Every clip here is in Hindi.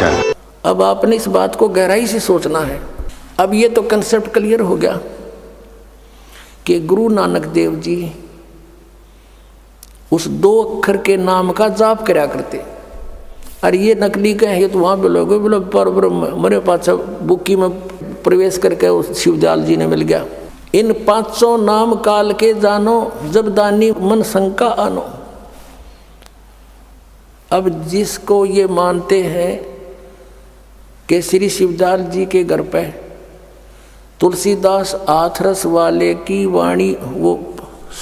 चैनल। अब आपने इस बात को गहराई से सोचना है। अब ये तो कंसेप्ट क्लियर हो गया कि गुरु नानक देव जी उस 2 अक्षर के नाम का जाप कराया करते। अरे ये नकली कहें, ये तो वहाँ बोलोगे बोलो पर मेरे पास बुक्की में प्रवेश करके उस शिवदयाल जी ने मिल गया। इन 500 नाम काल के जानो, जब दानी मन शंका आनो। अब जिसको ये मानते हैं कि श्री शिवदयाल जी के घर पे तुलसीदास आथरस वाले की वाणी वो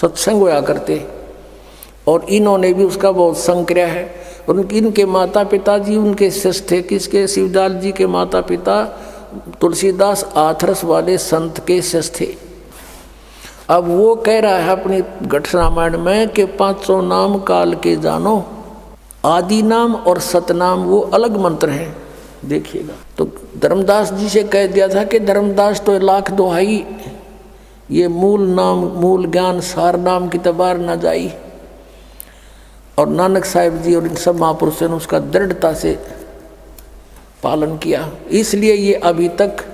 सत्संग होया करते और इन्होंने भी उसका बहुत संग किया है। और इनके माता पिता जी उनके शिष्य थे। किसके? शिवदयाल जी के माता पिता तुलसीदास आथरस वाले संत के शिष्य थे। अब वो कह रहा है अपनी घट रामायण में कि 500 नाम काल के जानो, आदि नाम और सतनाम वो अलग मंत्र हैं। देखिएगा तो धर्मदास जी से कह दिया था कि धर्मदास तो लाख दोहाई, ये मूल नाम मूल ज्ञान सार नाम की तबार न जाई। और नानक साहिब जी और इन सब महापुरुषों ने उसका दृढ़ता से पालन किया। इसलिए ये अभी तक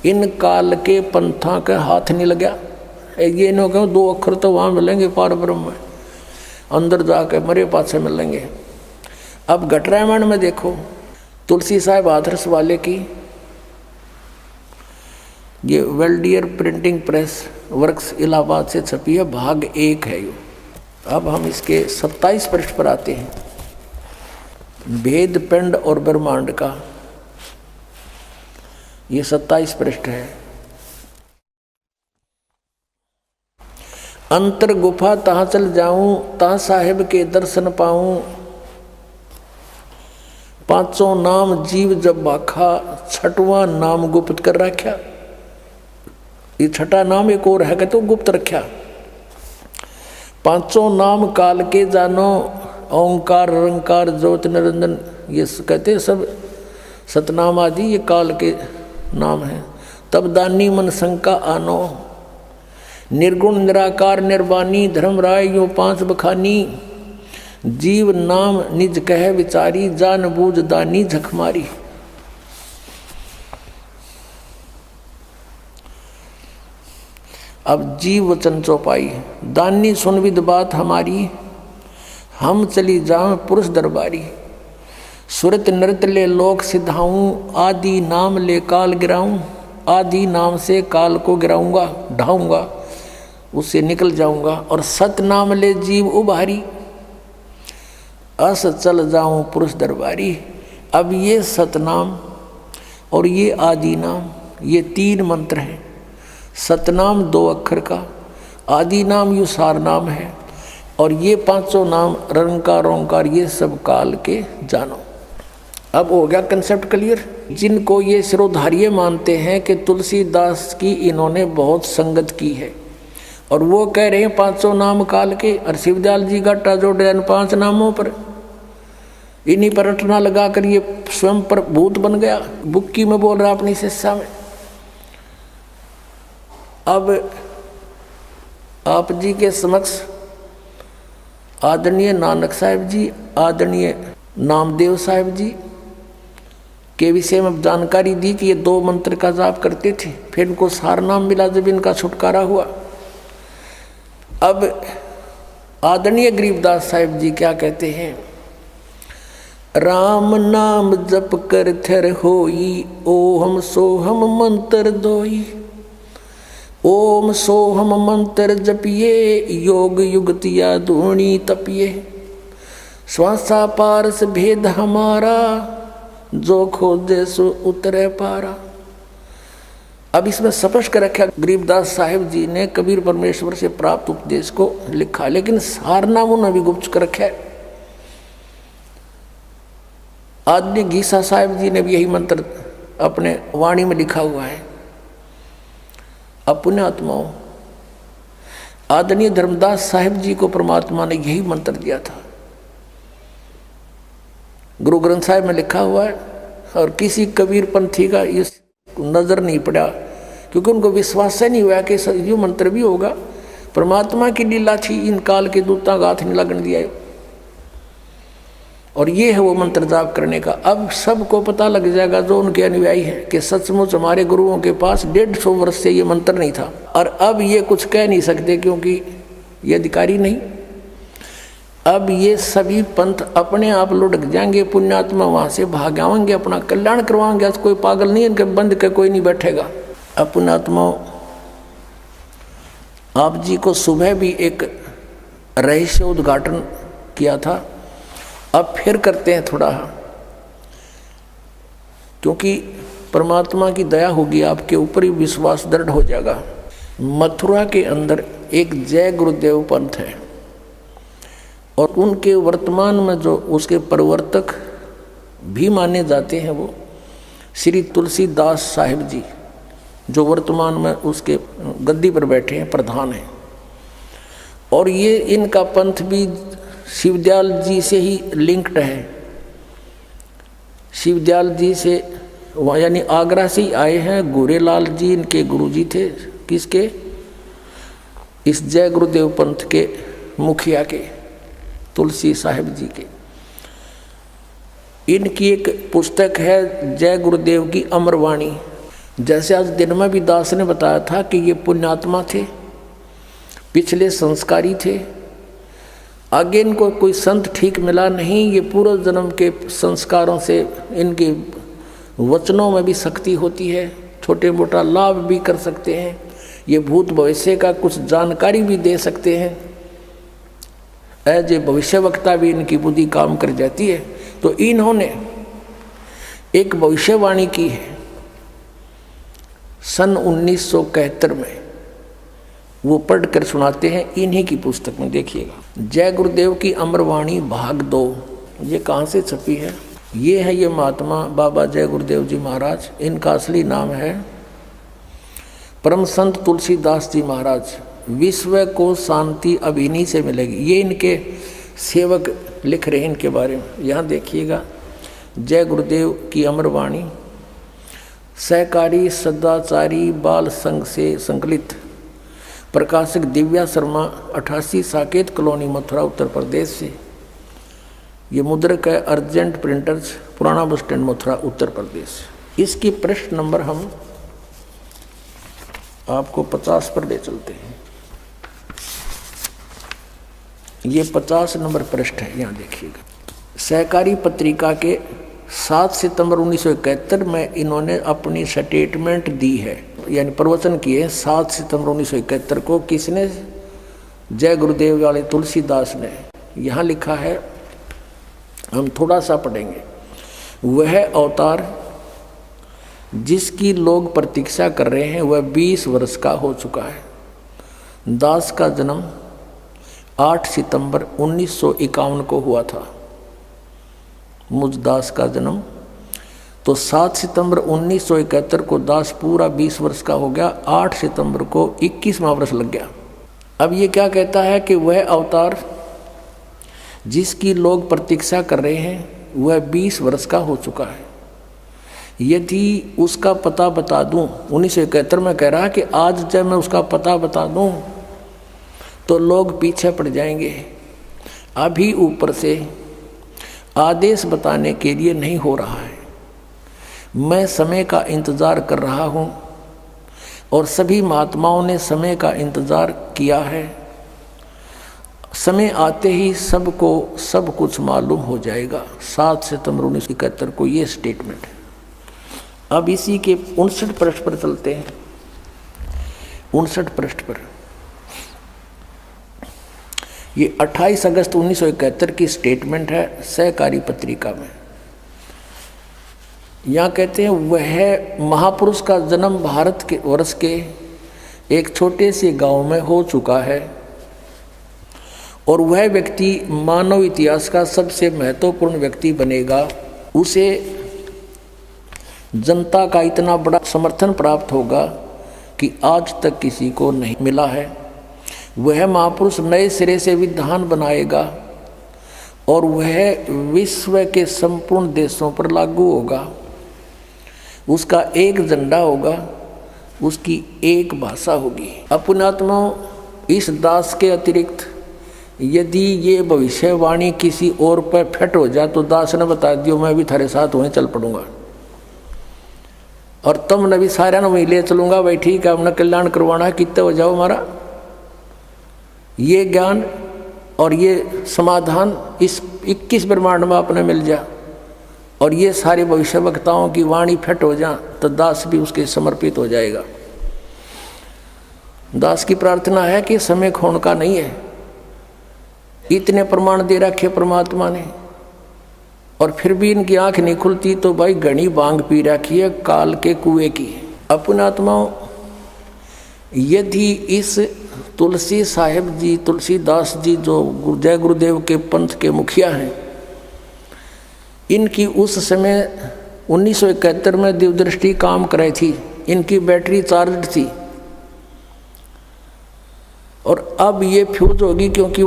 इन काल के पंथा का हाथ नहीं लगा। ये न कहो 2 अक्षर तो वहाँ मिलेंगे पार ब्रह्म में, अंदर जाके मेरे पास से मिलेंगे। अब घट रामायण में देखो, तुलसी साहिब आदर्श वाले की ये वेल्डियर प्रिंटिंग प्रेस वर्क्स इलाहाबाद से छपी है, भाग 1 है ये। अब हम इसके 27 पृष्ठ पर आते हैं। भेद पिंड और ब्रह्मांड का ये 27 पृष्ठ है। अंतर गुफा तहाँ चल जाऊं, तहाँ साहिब के दर्शन पाऊं। 500 नाम जीव जब बाखा, 6वां नाम गुप्त कर रखा। ये 6ठा नाम एक और है कि तो गुप्त रखा। 500 नाम काल के जानो, ओंकार रंकार ज्योति निरंजन, ये कहते सब सतनाम आदि ये काल के नाम हैं। तब दानी मन शंका आनो, निर्गुण निराकार निर्वाणी धर्मराय यो 5 बखानी। जीव नाम निज कह विचारी, जान बूझ दानी झखमारी। अब जीव वचन चौपाई, दानी सुन विद बात हमारी, हम चली जाऊं पुरुष दरबारी। सुरत नृत ले लोक सिद्धाऊं, आदि नाम ले काल गिराऊं। आदि नाम से काल को गिराऊंगा, ढाऊंगा, उससे निकल जाऊंगा। और सत नाम ले जीव उभारी, अस चल जाऊं पुरुष दरबारी। अब ये सतनाम और ये आदि नाम ये 3 मंत्र हैं। सतनाम 2 अक्षर का, आदि नाम यू सार नाम है, और ये 500 नाम रंकार ओंकार ये सब काल के जानो। अब हो गया कंसेप्ट क्लियर। जिनको ये सिरोधार्य मानते हैं कि तुलसीदास की इन्होंने बहुत संगत की है और वो कह रहे हैं 500 नाम काल के, और शिवदयाल जी घाटा जोड़े 5 नामों पर, इन्हीं पर रटना लगा कर ये स्वयं पर भूत बन गया। बुक्की में बोल रहा अपनी शिष्या में। अब आप जी के समक्ष आदरणीय नानक साहिब जी, आदरणीय नामदेव साहिब जी के विषय में जानकारी दी कि ये 2 मंत्र का जाप करते थे। फिर इनको सार नाम मिला जब इनका छुटकारा हुआ। अब आदरणीय गरीबदास साहिब जी क्या कहते हैं? राम नाम जप कर थर होई, ओम सोहम मंत्र दोई। ओम सोहम मंत्र जपिए, योग युगतिया धूणी तपिए। श्वासा पारस भेद हमारा, जो खोजे सो उतरे पारा। अब इसमें स्पष्ट कर रखा गरीबदास साहिब जी ने कबीर परमेश्वर से प्राप्त उपदेश को लिखा, लेकिन सारनाम उन्होंने भी गुप्त कर रखा है। आदरणीय गीसा साहिब जी ने भी यही मंत्र अपने वाणी में लिखा हुआ है। अपने आत्माओं, आदरणीय धर्मदास साहिब जी को परमात्मा ने यही मंत्र दिया था। गुरु ग्रंथ साहिब में लिखा हुआ है, और किसी कबीर पंथी का ये नजर नहीं पड़ा, क्योंकि उनको विश्वास नहीं हुआ कि ये मंत्र भी होगा। परमात्मा की लीला थी, इन काल के दूता का हाथ नहीं लगने दिया। और ये है वो मंत्र जाप करने का। अब सबको पता लग जाएगा जो उनके अनुयायी हैं कि सचमुच हमारे गुरुओं के पास 150 वर्ष से ये मंत्र नहीं था, और अब ये कुछ कह नहीं सकते क्योंकि ये अधिकारी नहीं। अब ये सभी पंथ अपने आप लुढ़क जाएंगे, पुण्यात्मा वहाँ से भाग आएंगे, अपना कल्याण करवाएंगे। आज कोई पागल नहीं, इनके बंद के कोई नहीं बैठेगा। अब पुण्यात्मा, आप जी को सुबह भी एक रहस्य उद्घाटन किया था, अब फिर करते हैं थोड़ा, क्योंकि परमात्मा की दया होगी आपके ऊपर ही, विश्वास दृढ़ हो जाएगा। मथुरा के अंदर एक जय गुरुदेव पंथ है, और उनके वर्तमान में जो उसके प्रवर्तक भी माने जाते हैं वो श्री तुलसीदास साहिब जी, जो वर्तमान में उसके गद्दी पर बैठे हैं, प्रधान हैं। और ये इनका पंथ भी शिवदयाल जी से ही लिंक्ड है। शिवदयाल जी से यानी आगरा से ही आए हैं। गोरेलाल जी इनके गुरुजी थे, किसके? इस जय गुरुदेव पंथ के मुखिया के, तुलसी साहिब जी के। इनकी एक पुस्तक है जय गुरुदेव की अमरवाणी। जैसे आज दिन में भी दास ने बताया था कि ये पुण्यात्मा थे, पिछले संस्कारी थे, आगे इनको कोई संत ठीक मिला नहीं। ये पूर्व जन्म के संस्कारों से इनके वचनों में भी शक्ति होती है, छोटे मोटा लाभ भी कर सकते हैं, ये भूत भविष्य का कुछ जानकारी भी दे सकते हैं। एज ए भविष्यवक्ता भी इनकी बुद्धि काम कर जाती है। तो इन्होंने एक भविष्यवाणी की है सन 1971 में, वो पढ़कर सुनाते हैं इन्हीं की पुस्तक में। देखिएगा, जय गुरुदेव की अमरवाणी भाग 2। ये कहाँ से छपी है? ये है ये महात्मा बाबा जय गुरुदेव जी महाराज। इनका असली नाम है परम संत तुलसीदास जी महाराज। विश्व को शांति अब इन्हीं से मिलेगी। ये इनके सेवक लिख रहे हैं इनके बारे में। यहाँ देखिएगा, जय गुरुदेव की अमरवाणी सहकारी सदाचारी बाल संघ से संकलित, प्रकाशक दिव्या शर्मा, 88 साकेत कॉलोनी, मथुरा, उत्तर प्रदेश से। ये मुद्रक है अर्जेंट प्रिंटर्स, पुराना बस स्टैंड, मथुरा, उत्तर प्रदेश। इसकी पृष्ठ नंबर हम आपको 50 पर ले चलते हैं। ये 50 नंबर पृष्ठ है। यहाँ देखिएगा, सहकारी पत्रिका के 7 सितंबर 1971 में इन्होंने अपनी स्टेटमेंट दी है, यानी प्रवचन किए 7 सितंबर 1971 को। किसने? जय गुरुदेव वाले तुलसीदास ने। यहाँ लिखा है, हम थोड़ा सा पढ़ेंगे। वह अवतार जिसकी लोग प्रतीक्षा कर रहे हैं वह 20 वर्ष का हो चुका है। दास का जन्म 8 सितंबर 1951 को हुआ था। मुझ दास का जन्म तो 7 सितंबर 1971 को दास पूरा 20 वर्ष का हो गया। 8 सितंबर को 21वां वर्ष लग गया। अब ये क्या कहता है कि वह अवतार जिसकी लोग प्रतीक्षा कर रहे हैं वह 20 वर्ष का हो चुका है। यदि उसका पता बता दूं, 1971 में कह रहा है कि आज जब मैं उसका पता बता दूं तो लोग पीछे पड़ जाएंगे। अभी ऊपर से आदेश बताने के लिए नहीं हो रहा है। मैं समय का इंतज़ार कर रहा हूँ और सभी महात्माओं ने समय का इंतज़ार किया है। समय आते ही सबको सब कुछ मालूम हो जाएगा। 7 सितंबर 1971 को ये स्टेटमेंट है। अब इसी के 59 पृष्ठ पर चलते हैं। 59 पृष्ठ पर ये 28 अगस्त 1971 की स्टेटमेंट है सहकारी पत्रिका में। यहाँ कहते हैं, वह महापुरुष का जन्म भारत के वर्ष के एक छोटे से गांव में हो चुका है और वह व्यक्ति मानव इतिहास का सबसे महत्वपूर्ण व्यक्ति बनेगा। उसे जनता का इतना बड़ा समर्थन प्राप्त होगा कि आज तक किसी को नहीं मिला है। वह महापुरुष नए सिरे से विधान बनाएगा और वह विश्व के संपूर्ण देशों पर लागू होगा। उसका एक झंडा होगा, उसकी एक भाषा होगी। अपनात्माओं, इस दास के अतिरिक्त यदि ये भविष्यवाणी किसी और पर फिट हो जाए तो दास ने बता दियो मैं भी थारे साथ वहीं चल पड़ूंगा और तुम ने भी सारे ने वहीं ले चलूंगा। भाई ठीक है, हमने कल्याण करवाना है, कितने हो जाओ हमारा। ये ज्ञान और ये समाधान इस 21 ब्रह्मांड में अपने मिल जा और ये सारे भविष्य वक्ताओं की वाणी फिट हो जा तो दास भी उसके समर्पित हो जाएगा। दास की प्रार्थना है कि समय खोने का नहीं है। इतने प्रमाण दे रखे परमात्मा ने और फिर भी इनकी आंख नहीं खुलती तो भाई घनी बांग पी रखी है काल के कुएं की। अपने आत्माओं, यदि इस तुलसी साहिब जी, तुलसीदास जी जो जय गुरुदेव के पंथ के मुखिया हैं, इनकी उस समय 1971 में दिव्यदृष्टि काम कराई थी, इनकी बैटरी चार्ज थी और अब ये फ्यूज होगी क्योंकि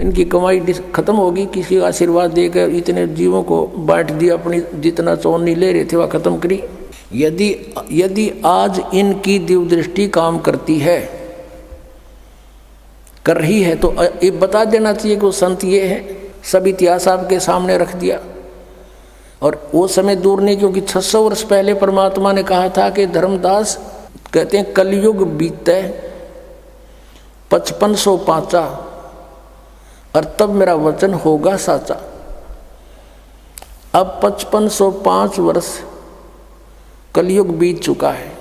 इनकी कमाई खत्म होगी। किसी का आशीर्वाद देकर इतने जीवों को बांट दिया, अपनी जितना चौनी ले रहे थे वह खत्म करी। यदि आज इनकी दिव्यदृष्टि काम करती है, कर रही है, तो ये बता देना चाहिए कि वो संत ये है। सब इतिहास आपके सामने रख दिया और वो समय दूर नहीं, क्योंकि 600 वर्ष पहले परमात्मा ने कहा था कि धर्मदास कहते हैं कलयुग बीते 5500 पाचा और तब मेरा वचन होगा साचा। अब 5505 वर्ष कलयुग बीत चुका है,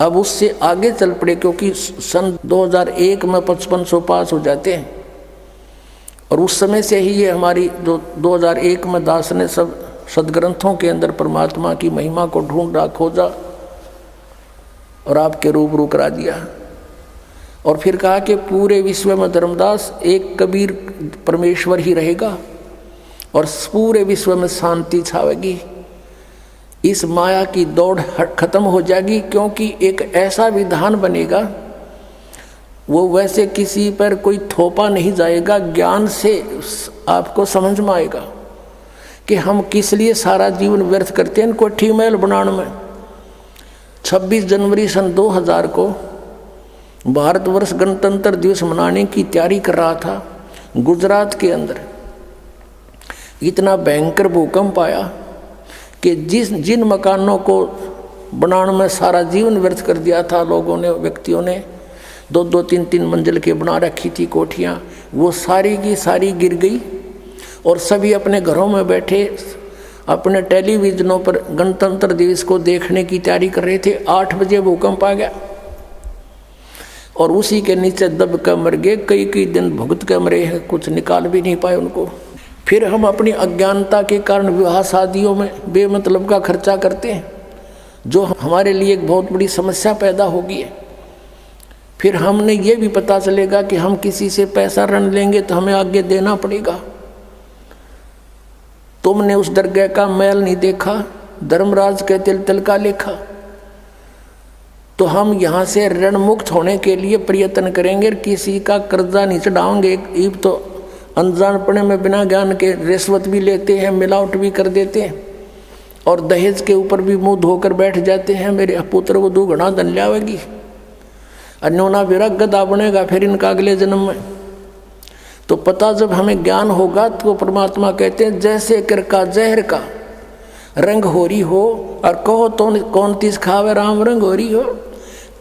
अब उससे आगे चल पड़े, क्योंकि सन 2001 में 5505 हो जाते हैं और उस समय से ही ये हमारी जो 2001 में दास ने सब सदग्रंथों के अंदर परमात्मा की महिमा को ढूंढा, खोजा और आपके रूबरू करा दिया। और फिर कहा कि पूरे विश्व में धर्मदास एक कबीर परमेश्वर ही रहेगा और पूरे विश्व में शांति छावेगी। इस माया की दौड़ खत्म हो जाएगी, क्योंकि एक ऐसा विधान बनेगा, वो वैसे किसी पर कोई थोपा नहीं जाएगा। ज्ञान से आपको समझ में आएगा कि हम किस लिए सारा जीवन व्यर्थ करते हैं कोठी महल बनाने में। 26 जनवरी सन 2000 को भारतवर्ष गणतंत्र दिवस मनाने की तैयारी कर रहा था। गुजरात के अंदर इतना भयंकर भूकंप आया कि जिन मकानों को बनाने में सारा जीवन व्यर्थ कर दिया था लोगों ने, व्यक्तियों ने 2-2, 3-3 मंजिल के बना रखी थी कोठियाँ, वो सारी की सारी गिर गई और सभी अपने घरों में बैठे अपने टेलीविजनों पर गणतंत्र दिवस को देखने की तैयारी कर रहे थे। 8 बजे भूकंप आ गया और उसी के नीचे दब कर मर गए। कई दिन भुगत कर मरे हैं, कुछ निकाल भी नहीं पाए उनको। फिर हम अपनी अज्ञानता के कारण विवाह शादियों में बेमतलब का खर्चा करते हैं, जो हमारे लिए एक बहुत बड़ी समस्या पैदा होगी है। फिर हमने ये भी पता चलेगा कि हम किसी से पैसा ऋण लेंगे तो हमें आगे देना पड़ेगा। तुमने उस दरगाह का मैल नहीं देखा, धर्मराज के तिल का लेखा। तो हम यहाँ से ऋण मुक्त होने के लिए प्रयत्न करेंगे, किसी का कर्जा नहीं चढ़ाओगे। एक तो अनजानपने में बिना ज्ञान के रिश्वत भी लेते हैं, मिलावट भी कर देते हैं और दहेज के ऊपर भी मुंह धोकर बैठ जाते हैं। मेरे पुत्र वो 2 गुना धन लावेगी, अन्योना विरग गदा बनेगा फिर इनका अगले जन्म में। तो पता जब हमें ज्ञान होगा तो परमात्मा कहते हैं जैसे कर का जहर का रंग हो रही हो और कहो तो कौन तीस खावे राम रंग हो रही हो।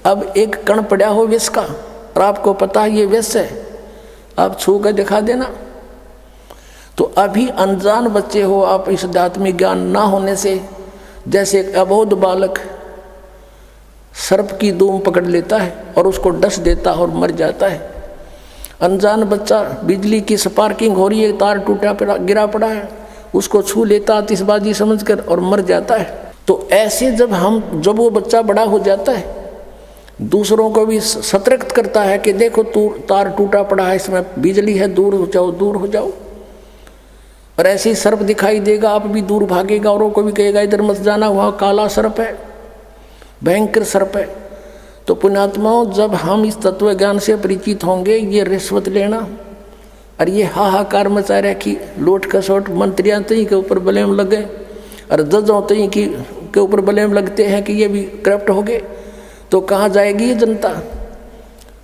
अब एक कण पड़ा हो विष का और आपको पता है ये विष है, आप छू कर दिखा देना। तो अभी अनजान बच्चे हो आप, इस आध्यात्मिक ज्ञान ना होने से, जैसे एक अबोध बालक सर्प की दूम पकड़ लेता है और उसको डस देता है और मर जाता है। अनजान बच्चा बिजली की स्पार्किंग हो रही है, तार टूटा पड़ा गिरा पड़ा है, उसको छू लेता आतिशबाजी समझकर और मर जाता है। तो ऐसे जब वो बच्चा बड़ा हो जाता है, दूसरों को भी सतर्क करता है कि देखो तार टूटा पड़ा है, इसमें बिजली है, दूर हो जाओ, दूर हो जाओ। और ऐसे ही सर्प दिखाई देगा, आप भी दूर भागेगा, औरों को भी कहेगा इधर मत जाना, वहाँ काला सर्प है, भयंकर सर्प है। तो पुण्यात्माओं, जब हम इस तत्व ज्ञान से परिचित होंगे, ये रिश्वत लेना और ये हाहाकार मचा रखी, लोट कसोट मंत्रियाँ तई के ऊपर बलेम लग गए और जजों तई के ऊपर बलेम लगते हैं कि ये भी करप्ट हो गए, तो कहाँ जाएगी ये जनता।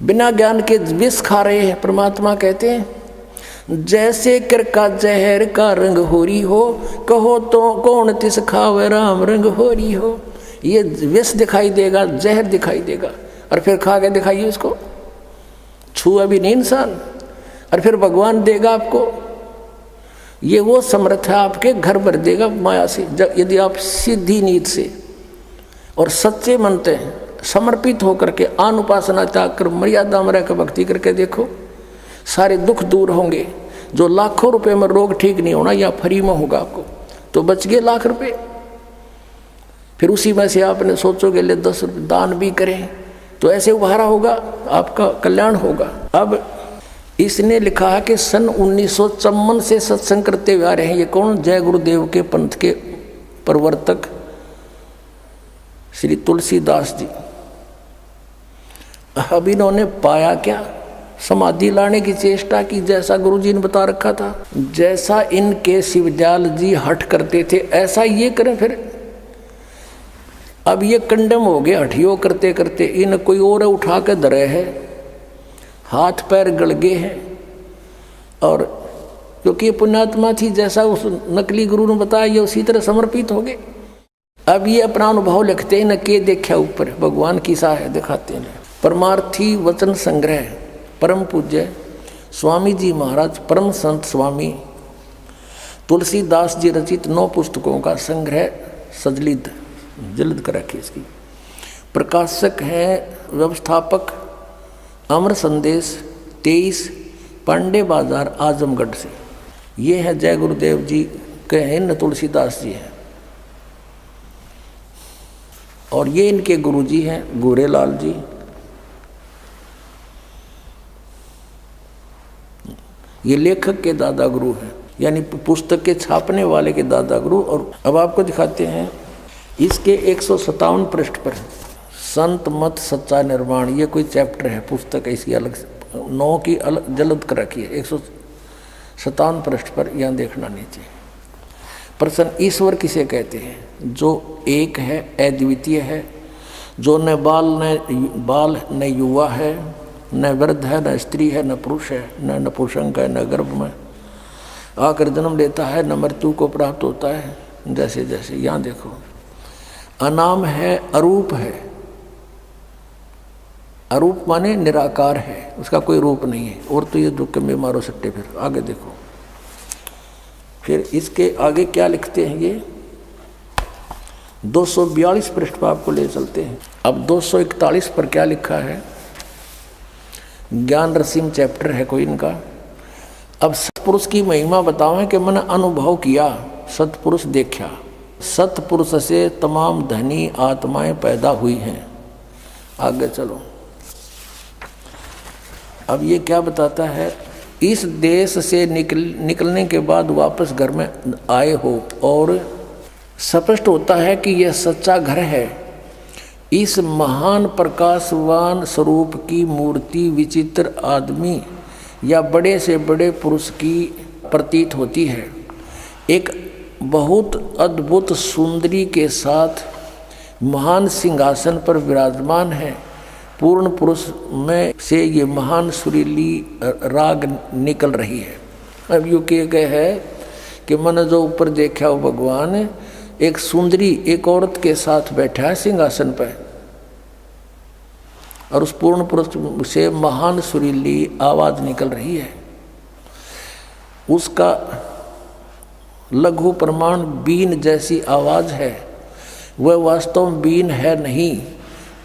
बिना ज्ञान के विष खा रहे हैं। परमात्मा कहते हैं जैसे कर का जहर का रंग होरी हो, कहो तो कौन तिस खावे राम रंग होरी हो। ये विष दिखाई देगा, जहर दिखाई देगा, और फिर खा के दिखाइए उसको, छुआ भी नहीं इंसान, और फिर भगवान देगा आपको। ये वो समर्थ है, आपके घर भर देगा माया से, जब यदि आप सीधी नीत से और सच्चे मन से समर्पित होकर के अनुपासना त्याग कर मर्यादा में रहकर भक्ति करके देखो, सारे दुख दूर होंगे। जो लाखों रुपए में रोग ठीक नहीं होना या फ्री में होगा आपको, तो बच गए लाख रुपए। फिर उसी में से आपने सोचोगे ले 10 रुपये दान भी करें, तो ऐसे उभारा होगा, आपका कल्याण होगा। अब इसने लिखा है कि सन 1954 से सत्संग करते हुए आ रहे हैं। ये कौन? जय गुरुदेव के पंथ के प्रवर्तक श्री तुलसीदास जी। अब इन्होंने पाया क्या? समाधि लाने की चेष्टा की, जैसा गुरुजी ने बता रखा था। जैसा इनके शिवदयाल जी हठ करते थे ऐसा ये करें। फिर अब ये कंडम हो गए हठियो करते करते। इन कोई और उठा के धरे है, हाथ पैर गड़ गए हैं। और क्योंकि ये पुण्यात्मा थी, जैसा उस नकली गुरु ने बताया ये उसी तरह समर्पित हो गए। अब ये अपना अनुभव लिखते हैं, न के देखा ऊपर भगवान की सा है दिखाते हैं। परमार्थी वचन संग्रह परम पूज्य स्वामी जी महाराज परम संत स्वामी तुलसीदास जी रचित 9 पुस्तकों का संग्रह सजलित जल्द कर रखी। इसकी प्रकाशक हैं व्यवस्थापक अमर संदेश 23 पांडे बाजार आजमगढ़ से। ये है जय गुरुदेव जी के हैं, न तुलसीदास जी हैं। और ये इनके गुरु जी हैं गोरेलाल जी। ये लेखक के दादा गुरु हैं, यानी पुस्तक के छापने वाले के दादा गुरु। और अब आपको दिखाते हैं इसके 157 पृष्ठ पर संत मत सच्चा निर्माण, ये कोई चैप्टर है, पुस्तक है इसकी अलग 9 की अलग जल्द कर रखी है। 157 पृष्ठ पर यहाँ देखना नीचे। प्रसन्न ईश्वर किसे कहते हैं? जो एक है, अद्वितीय है, जो न बाल न युवा है, न वृद्ध है, न स्त्री है, न पुरुष है, न नपुंसक है, न गर्भ में आकर जन्म लेता है, न मृत्यु को प्राप्त होता है। जैसे जैसे यहाँ देखो, अनाम है, अरूप है। अरूप माने निराकार है, उसका कोई रूप नहीं है। और तो ये दुख में मारो सट्टे। फिर आगे देखो, फिर इसके आगे क्या लिखते हैं ये 242 पृष्ठ पर आपको ले चलते हैं। अब 241 पर क्या लिखा है? ज्ञान रसीम चैप्टर है कोई इनका। अब सतपुरुष की महिमा बताओ कि मैंने अनुभव किया, सतपुरुष देखा। सतपुरुष से तमाम धनी आत्माएं पैदा हुई हैं। आगे चलो, अब ये क्या बताता है? इस देश से निकलने के बाद वापस घर में आए हो और स्पष्ट होता है कि यह सच्चा घर है। इस महान प्रकाशवान स्वरूप की मूर्ति विचित्र आदमी या बड़े से बड़े पुरुष की प्रतीत होती है। एक बहुत अद्भुत सुंदरी के साथ महान सिंहासन पर विराजमान है। पूर्ण पुरुष में से ये महान सुरीली राग निकल रही है। अब यूँ किए गए है कि मैंने जो ऊपर देखा हो भगवान एक सुंदरी एक औरत के साथ बैठा है सिंहासन पर, और उस पूर्ण पुरुष से महान सुरीली आवाज निकल रही है। उसका लघु प्रमाण बीन जैसी आवाज है, वह वास्तव में बीन है नहीं।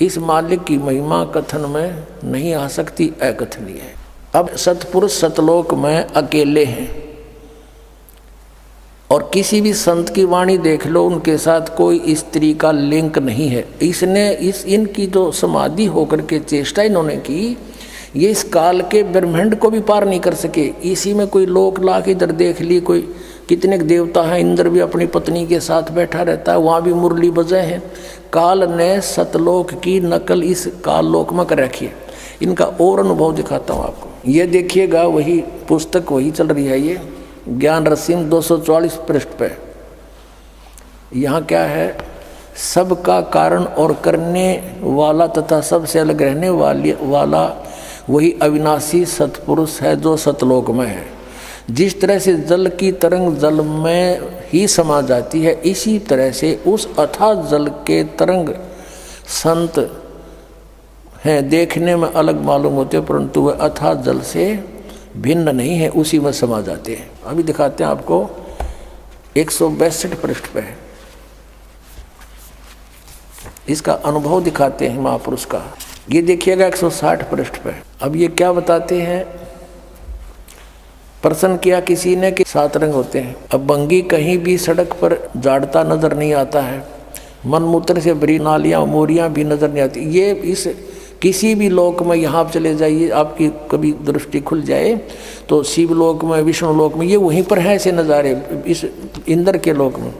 इस मालिक की महिमा कथन में नहीं आ सकती, अकथनीय है। अब सतपुरुष सतलोक में अकेले हैं और किसी भी संत की वाणी देख लो, उनके साथ कोई स्त्री का लिंक नहीं है। इनकी जो समाधि होकर के चेष्टा इन्होंने की, ये इस काल के ब्रह्मांड को भी पार नहीं कर सके। इसी में कोई लोक लाख इधर देख ली, कोई कितने देवता हैं, इंद्र भी अपनी पत्नी के साथ बैठा रहता है, वहाँ भी मुरली बजे हैं। काल ने सतलोक की नकल इस काल लोक में कर रखी है। इनका और अनुभव दिखाता हूँ आपको। ये देखिएगा, वही पुस्तक वही चल रही है, ये ज्ञान रसीम 244 पृष्ठ पे। यहाँ क्या है? सबका कारण और करने वाला तथा सबसे अलग रहने वाला वही अविनाशी सतपुरुष है जो सतलोक में है। जिस तरह से जल की तरंग जल में ही समा जाती है, इसी तरह से उस अथाह जल के तरंग संत हैं, देखने में अलग मालूम होते परंतु वह अथाह जल से भिन्न नहीं है, उसी में समा जाते हैं। अभी दिखाते हैं आपको 162 पृष्ठ पे इसका अनुभव दिखाते हैं महापुरुष का। ये देखिएगा 160 पृष्ठ पे। अब ये क्या बताते हैं, प्रश्न किया किसी ने कि 7 रंग होते हैं। अब बंगी कहीं भी सड़क पर झाड़ता नजर नहीं आता है, मनमूत्र से भरी नालियाँ मोरियाँ भी नजर नहीं आती। ये इस किसी भी लोक में यहाँ चले जाइए, आपकी कभी दृष्टि खुल जाए तो शिवलोक में, विष्णु लोक में, ये वहीं पर है ऐसे नज़ारे। इस इंद्र के लोक में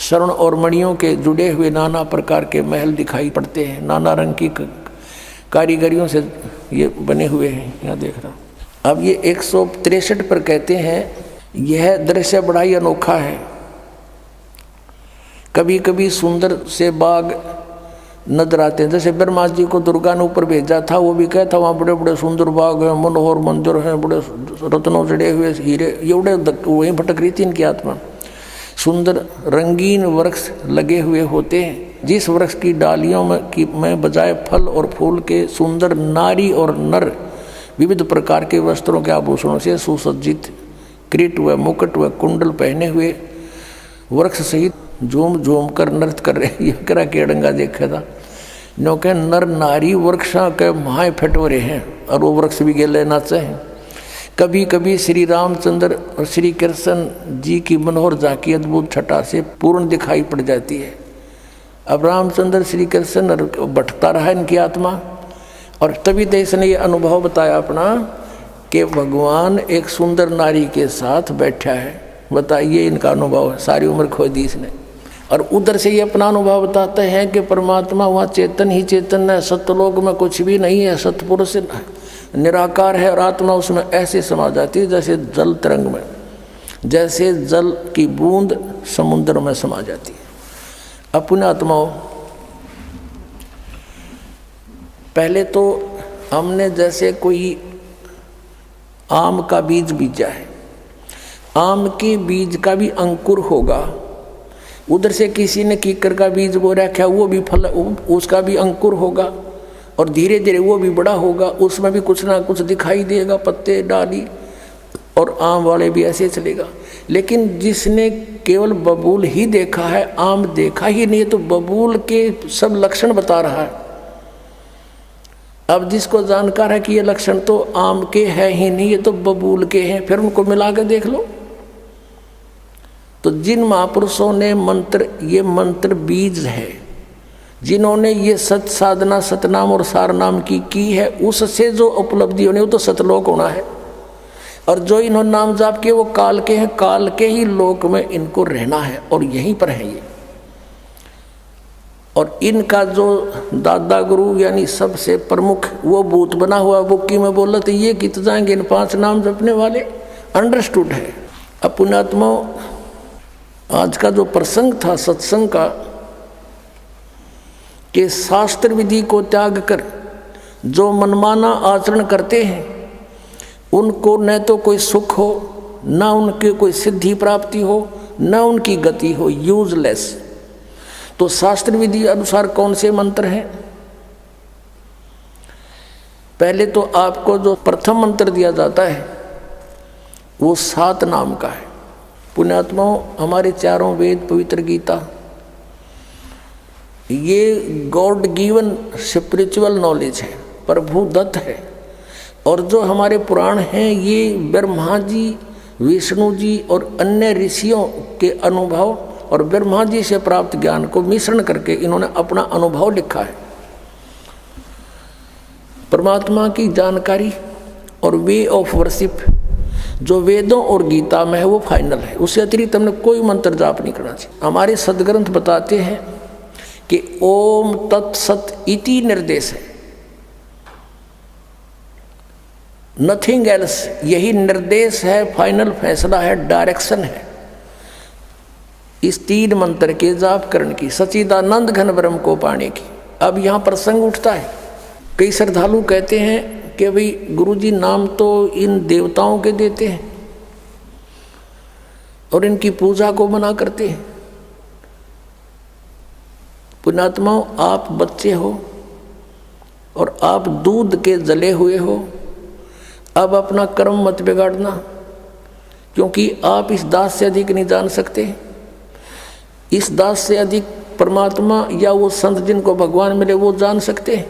स्वर्ण और मणियों के जुड़े हुए नाना प्रकार के महल दिखाई पड़ते हैं, नाना रंग की कारीगरियों से ये बने हुए हैं, यहाँ देख रहा हूँ। अब ये 163 पर कहते हैं, यह दृश्य बड़ा ही अनोखा है। कभी कभी सुंदर से बाग नजर आते हैं, जैसे ब्रह्मा जी को दुर्गा ने ऊपर भेजा था, वो भी कहता वहाँ बड़े बड़े सुंदर बाग हैं, मनोहर मंदिर हैं, बड़े रत्नों जड़े हुए हीरे, ये बड़े वहीं भटक रही थी इनकी आत्मा। सुंदर रंगीन वृक्ष लगे हुए होते हैं, जिस वृक्ष की डालियों में बजाय फल और फूल के सुंदर नारी और नर विविध प्रकार के वस्त्रों के आभूषणों से सुसज्जित किरीट व मुकुट व कुंडल पहने हुए वृक्ष सहित झूम झूम कर नृत्य कर रहे। ये करा केड़ंगा देखा था नो के नर नारी वृक्ष के महाय फटोरे हैं और वो वृक्ष भी गेले नाचे हैं। कभी कभी श्री रामचंद्र और श्री कृष्ण जी की मनोहर झांकी अद्भुत छटा से पूर्ण दिखाई पड़ जाती है। अब रामचंद्र श्री कृष्ण भटकता रहा इनकी आत्मा, और तभी तो इसने ये अनुभव बताया अपना कि भगवान एक सुंदर नारी के साथ बैठा है। बताइए इनका अनुभव, सारी उम्र खो दी इसने। और उधर से ये अपना अनुभव बताते हैं कि परमात्मा वहाँ चेतन ही चेतन है, सत्यलोक में कुछ भी नहीं है, सतपुरुष निराकार है और आत्मा उसमें ऐसे समा जाती है जैसे जल तरंग में, जैसे जल की बूंद समुद्र में समा जाती है। अपने आत्माओं, पहले तो हमने जैसे कोई आम का बीज बीजा है, आम के बीज का भी अंकुर होगा, उधर से किसी ने कीकर का बीज बो रखा, वो भी फल, उसका भी अंकुर होगा और धीरे धीरे वो भी बड़ा होगा, उसमें भी कुछ ना कुछ दिखाई देगा, पत्ते डाली, और आम वाले भी ऐसे चलेगा। लेकिन जिसने केवल बबूल ही देखा है, आम देखा ही नहीं, तो बबूल के सब लक्षण बता रहा है। अब जिसको जानकार है कि ये लक्षण तो आम के है ही नहीं, ये तो बबूल के हैं, फिर उनको मिला के देख लो। तो जिन महापुरुषों ने मंत्र, ये मंत्र बीज है, जिन्होंने ये सत साधना सतनाम और सार नाम की है, उससे जो उपलब्धि होनी वो तो सतलोक होना है। और जो इन्होंने नाम जाप किए वो काल के हैं, काल के ही लोक में इनको रहना है और यहीं पर है ये। और इनका जो दादा गुरु यानी सबसे प्रमुख वो भूत बना हुआ बुक्की में बोला तो ये कित जाएंगे इन 5 नाम जपने वाले, अंडरस्टूड है। अब पुण्यात्मा, आज का जो प्रसंग था सत्संग का, कि शास्त्र विधि को त्याग कर जो मनमाना आचरण करते हैं उनको न तो कोई सुख हो, न उनकी कोई सिद्धि प्राप्ति हो, न उनकी गति हो, यूजलेस। तो शास्त्र विधि अनुसार कौन से मंत्र हैं? पहले तो आपको जो प्रथम मंत्र दिया जाता है वो 7 नाम का है। पुण्यात्माओं, हमारे चारों वेद, पवित्र गीता, ये गॉड गिवन स्पिरिचुअल नॉलेज है, प्रभु दत्त है। और जो हमारे पुराण हैं ये ब्रह्मा जी, विष्णु जी और अन्य ऋषियों के अनुभव और ब्रह्मा जी से प्राप्त ज्ञान को मिश्रण करके इन्होंने अपना अनुभव लिखा है। परमात्मा की जानकारी और वे ऑफ वर्शिप जो वेदों और गीता में है वो फाइनल है, उससे अतिरिक्त हमने कोई मंत्र जाप नहीं करना चाहिए। हमारे सदग्रंथ बताते हैं कि ओम तत्सत इति निर्देश है, नथिंग एल्स, यही निर्देश है, फाइनल फैसला है, डायरेक्शन है इस 3 मंत्र के जाप करने की, सच्चिदानंद घन ब्रह्म को पाने की। अब यहाँ प्रसंग उठता है, कई श्रद्धालु कहते हैं कि भाई गुरुजी नाम तो इन देवताओं के देते हैं और इनकी पूजा को मना करते हैं। पुण्यात्माओं, आप बच्चे हो और आप दूध के जले हुए हो। अब अपना कर्म मत बिगाड़ना, क्योंकि आप इस दास से अधिक नहीं जान सकते। इस दास से अधिक परमात्मा या वो संत जिनको भगवान मिले वो जान सकते हैं,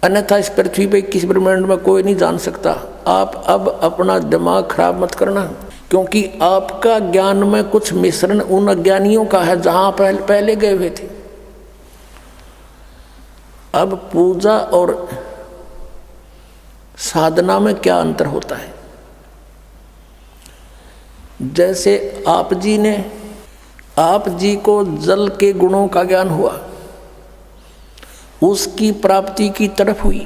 अन्यथा इस पृथ्वी पे किस ब्रह्मांड में कोई नहीं जान सकता। आप अब अपना दिमाग खराब मत करना, क्योंकि आपका ज्ञान में कुछ मिश्रण उन अज्ञानियों का है जहां पहले गए हुए थे। अब पूजा और साधना में क्या अंतर होता है? जैसे आप जी को जल के गुणों का ज्ञान हुआ, उसकी प्राप्ति की तरफ हुई।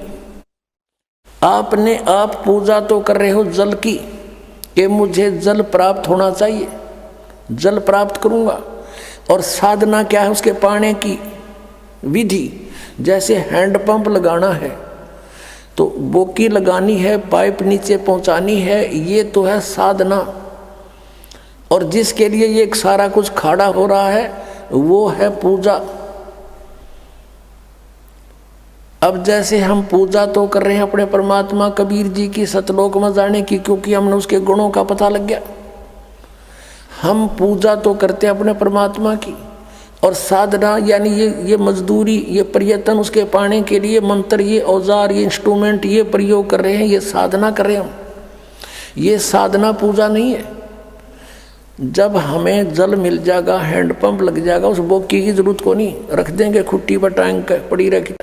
आप पूजा तो कर रहे हो जल की कि मुझे जल प्राप्त होना चाहिए, जल प्राप्त करूंगा। और साधना क्या है? उसके पाने की विधि। जैसे हैंडपंप लगाना है तो बोकी लगानी है, पाइप नीचे पहुंचानी है, ये तो है साधना। और जिसके लिए ये सारा कुछ खड़ा हो रहा है वो है पूजा। अब जैसे हम पूजा तो कर रहे हैं अपने परमात्मा कबीर जी की सतलोक में जाने की, क्योंकि हमने उसके गुणों का पता लग गया। हम पूजा तो करते हैं अपने परमात्मा की, और साधना यानी ये मजदूरी, ये प्रयत्न उसके पाने के लिए मंत्र, ये औजार, ये इंस्ट्रूमेंट, ये प्रयोग कर रहे हैं, ये साधना कर रहे हैं हम। ये साधना पूजा नहीं है। जब हमें जल मिल जाएगा, हैंडपंप लग जाएगा, उस बोकी की जरूरत को नहीं, रख देंगे खुट्टी पर टांग के पड़ी रखी।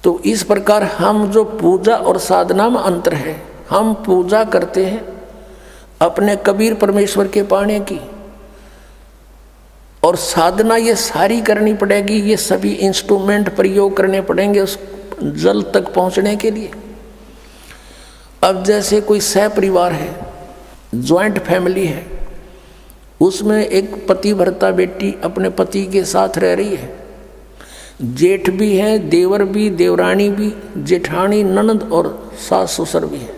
तो इस प्रकार हम जो पूजा और साधना में अंतर है, हम पूजा करते हैं अपने कबीर परमेश्वर के पाने की, और साधना ये सारी करनी पड़ेगी, ये सभी इंस्ट्रूमेंट प्रयोग करने पड़ेंगे उस जल तक पहुंचने के लिए। अब जैसे कोई सहपरिवार है, ज्वाइंट फैमिली है, उसमें एक पति भर्ता बेटी अपने पति के साथ रह रही है, जेठ भी है, देवर भी, देवरानी भी, जेठानी, ननद और सास ससुर भी है।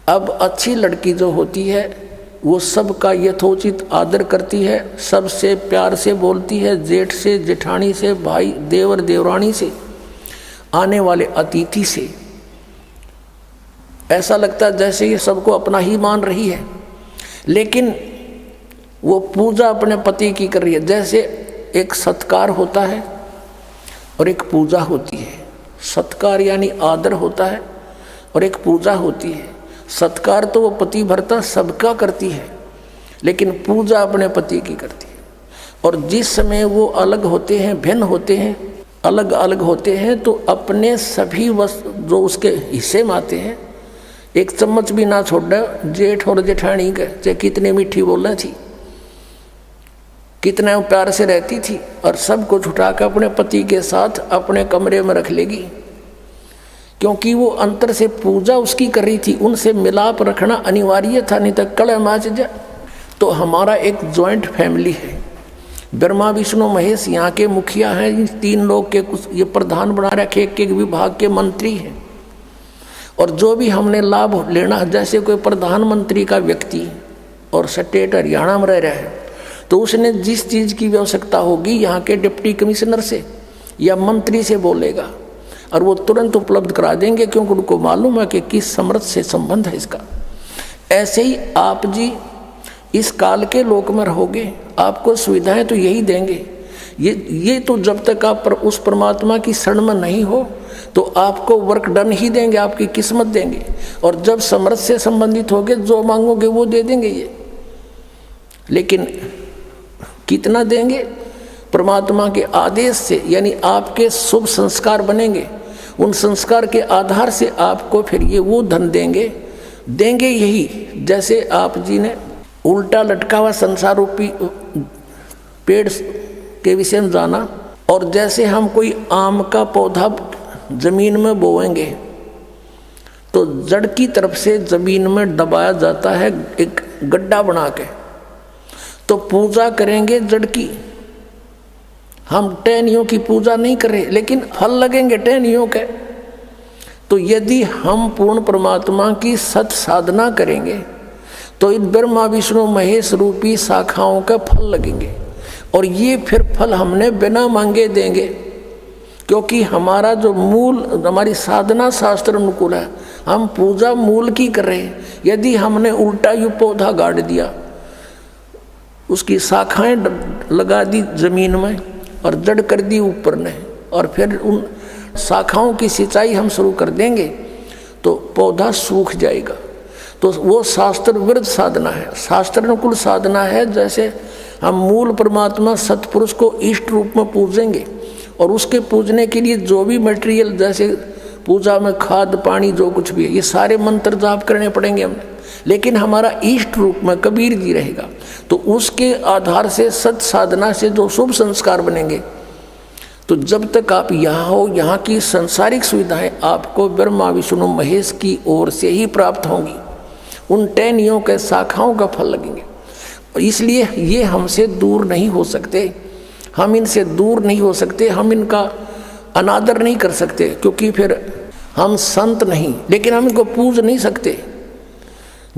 अब अच्छी लड़की जो होती है वो सबका यथोचित आदर करती है, सबसे प्यार से बोलती है, जेठ से, जेठानी से, भाई, देवर, देवरानी से, आने वाले अतिथि से। ऐसा लगता है जैसे ये सबको अपना ही मान रही है, लेकिन वो पूजा अपने पति की कर रही है। जैसे एक सत्कार होता है और एक पूजा होती है। सत्कार यानी आदर होता है और एक पूजा होती है। सत्कार तो वो पति भर्ता सबका करती है, लेकिन पूजा अपने पति की करती है। और जिस समय वो अलग होते हैं, भिन्न होते हैं, अलग अलग होते हैं, तो अपने सभी वस्तु जो उसके हिस्से में आते हैं, एक चम्मच भी ना छोड़ दे। जेठ और जेठानी का चाहे कितने मीठी बोलना थी, कितना प्यार से रहती थी, और सब कुछ उठाकर अपने पति के साथ अपने कमरे में रख लेगी, क्योंकि वो अंतर से पूजा उसकी कर रही थी। उनसे मिलाप रखना अनिवार्य था, नहीं तो कलह मच जाए। तो हमारा एक ज्वाइंट फैमिली है, ब्रह्मा विष्णु महेश यहाँ के मुखिया हैं, इन 3 लोग के कुछ ये प्रधान बना रखे, एक विभाग के मंत्री हैं। और जो भी हमने लाभ लेना, जैसे कोई प्रधानमंत्री का व्यक्ति और स्टेट हरियाणा में रह रहा है, तो उसने जिस चीज़ की आवश्यकता होगी यहाँ के डिप्टी कमिश्नर से या मंत्री से बोलेगा, और वो तुरंत उपलब्ध करा देंगे, क्योंकि उनको मालूम है कि किस समर्थ से संबंध है इसका। ऐसे ही आप जी इस काल के लोक में रहोगे, आपको सुविधाएं तो यही देंगे। ये तो जब तक आप उस परमात्मा की शरण में नहीं हो तो आपको वर्क डन ही देंगे, आपकी किस्मत देंगे। और जब समर्थ से संबंधित होगे, जो मांगोगे वो दे देंगे ये। लेकिन कितना देंगे? परमात्मा के आदेश से, यानी आपके शुभ संस्कार बनेंगे, उन संस्कार के आधार से आपको फिर ये वो धन देंगे यही। जैसे आप जी ने उल्टा लटका हुआ संसार रूपी पेड़ के विषय में जाना, और जैसे हम कोई आम का पौधा जमीन में बोएंगे तो जड़ की तरफ से जमीन में दबाया जाता है एक गड्ढा बना के। तो पूजा करेंगे जड़ की, हम टहनियों की पूजा नहीं कर रहे, लेकिन फल लगेंगे टहनियों के। तो यदि हम पूर्ण परमात्मा की सत साधना करेंगे तो इन ब्रह्मा विष्णु महेश रूपी शाखाओं का फल लगेंगे, और ये फिर फल हमने बिना मांगे देंगे, क्योंकि हमारा जो मूल, हमारी साधना शास्त्र अनुकूल है। हम पूजा मूल की कर रहे हैं। यदि हमने उल्टा यू पौधा गाड़ दिया, उसकी शाखाएं लगा दी जमीन में और जड़ कर दी ऊपर ने, और फिर उन शाखाओं की सिंचाई हम शुरू कर देंगे तो पौधा सूख जाएगा। तो वो शास्त्र विरुद्ध साधना है, शास्त्र अनुकूल साधना है। जैसे हम मूल परमात्मा सतपुरुष को इष्ट रूप में पूजेंगे, और उसके पूजने के लिए जो भी मटेरियल, जैसे पूजा में खाद पानी जो कुछ भी है, ये सारे मंत्र जाप करने पड़ेंगे हमें, लेकिन हमारा इष्ट रूप में कबीर जी रहेगा। तो उसके आधार से सत साधना से जो शुभ संस्कार बनेंगे, तो जब तक आप यहाँ हो, यहाँ की संसारिक सुविधाएं आपको ब्रह्मा विष्णु महेश की ओर से ही प्राप्त होंगी। उन टहनियों के शाखाओं का फल लगेंगे, और इसलिए ये हमसे दूर नहीं हो सकते, हम इनसे दूर नहीं हो सकते, हम इनका अनादर नहीं कर सकते, क्योंकि फिर हम संत नहीं, लेकिन हम इनको पूज नहीं सकते।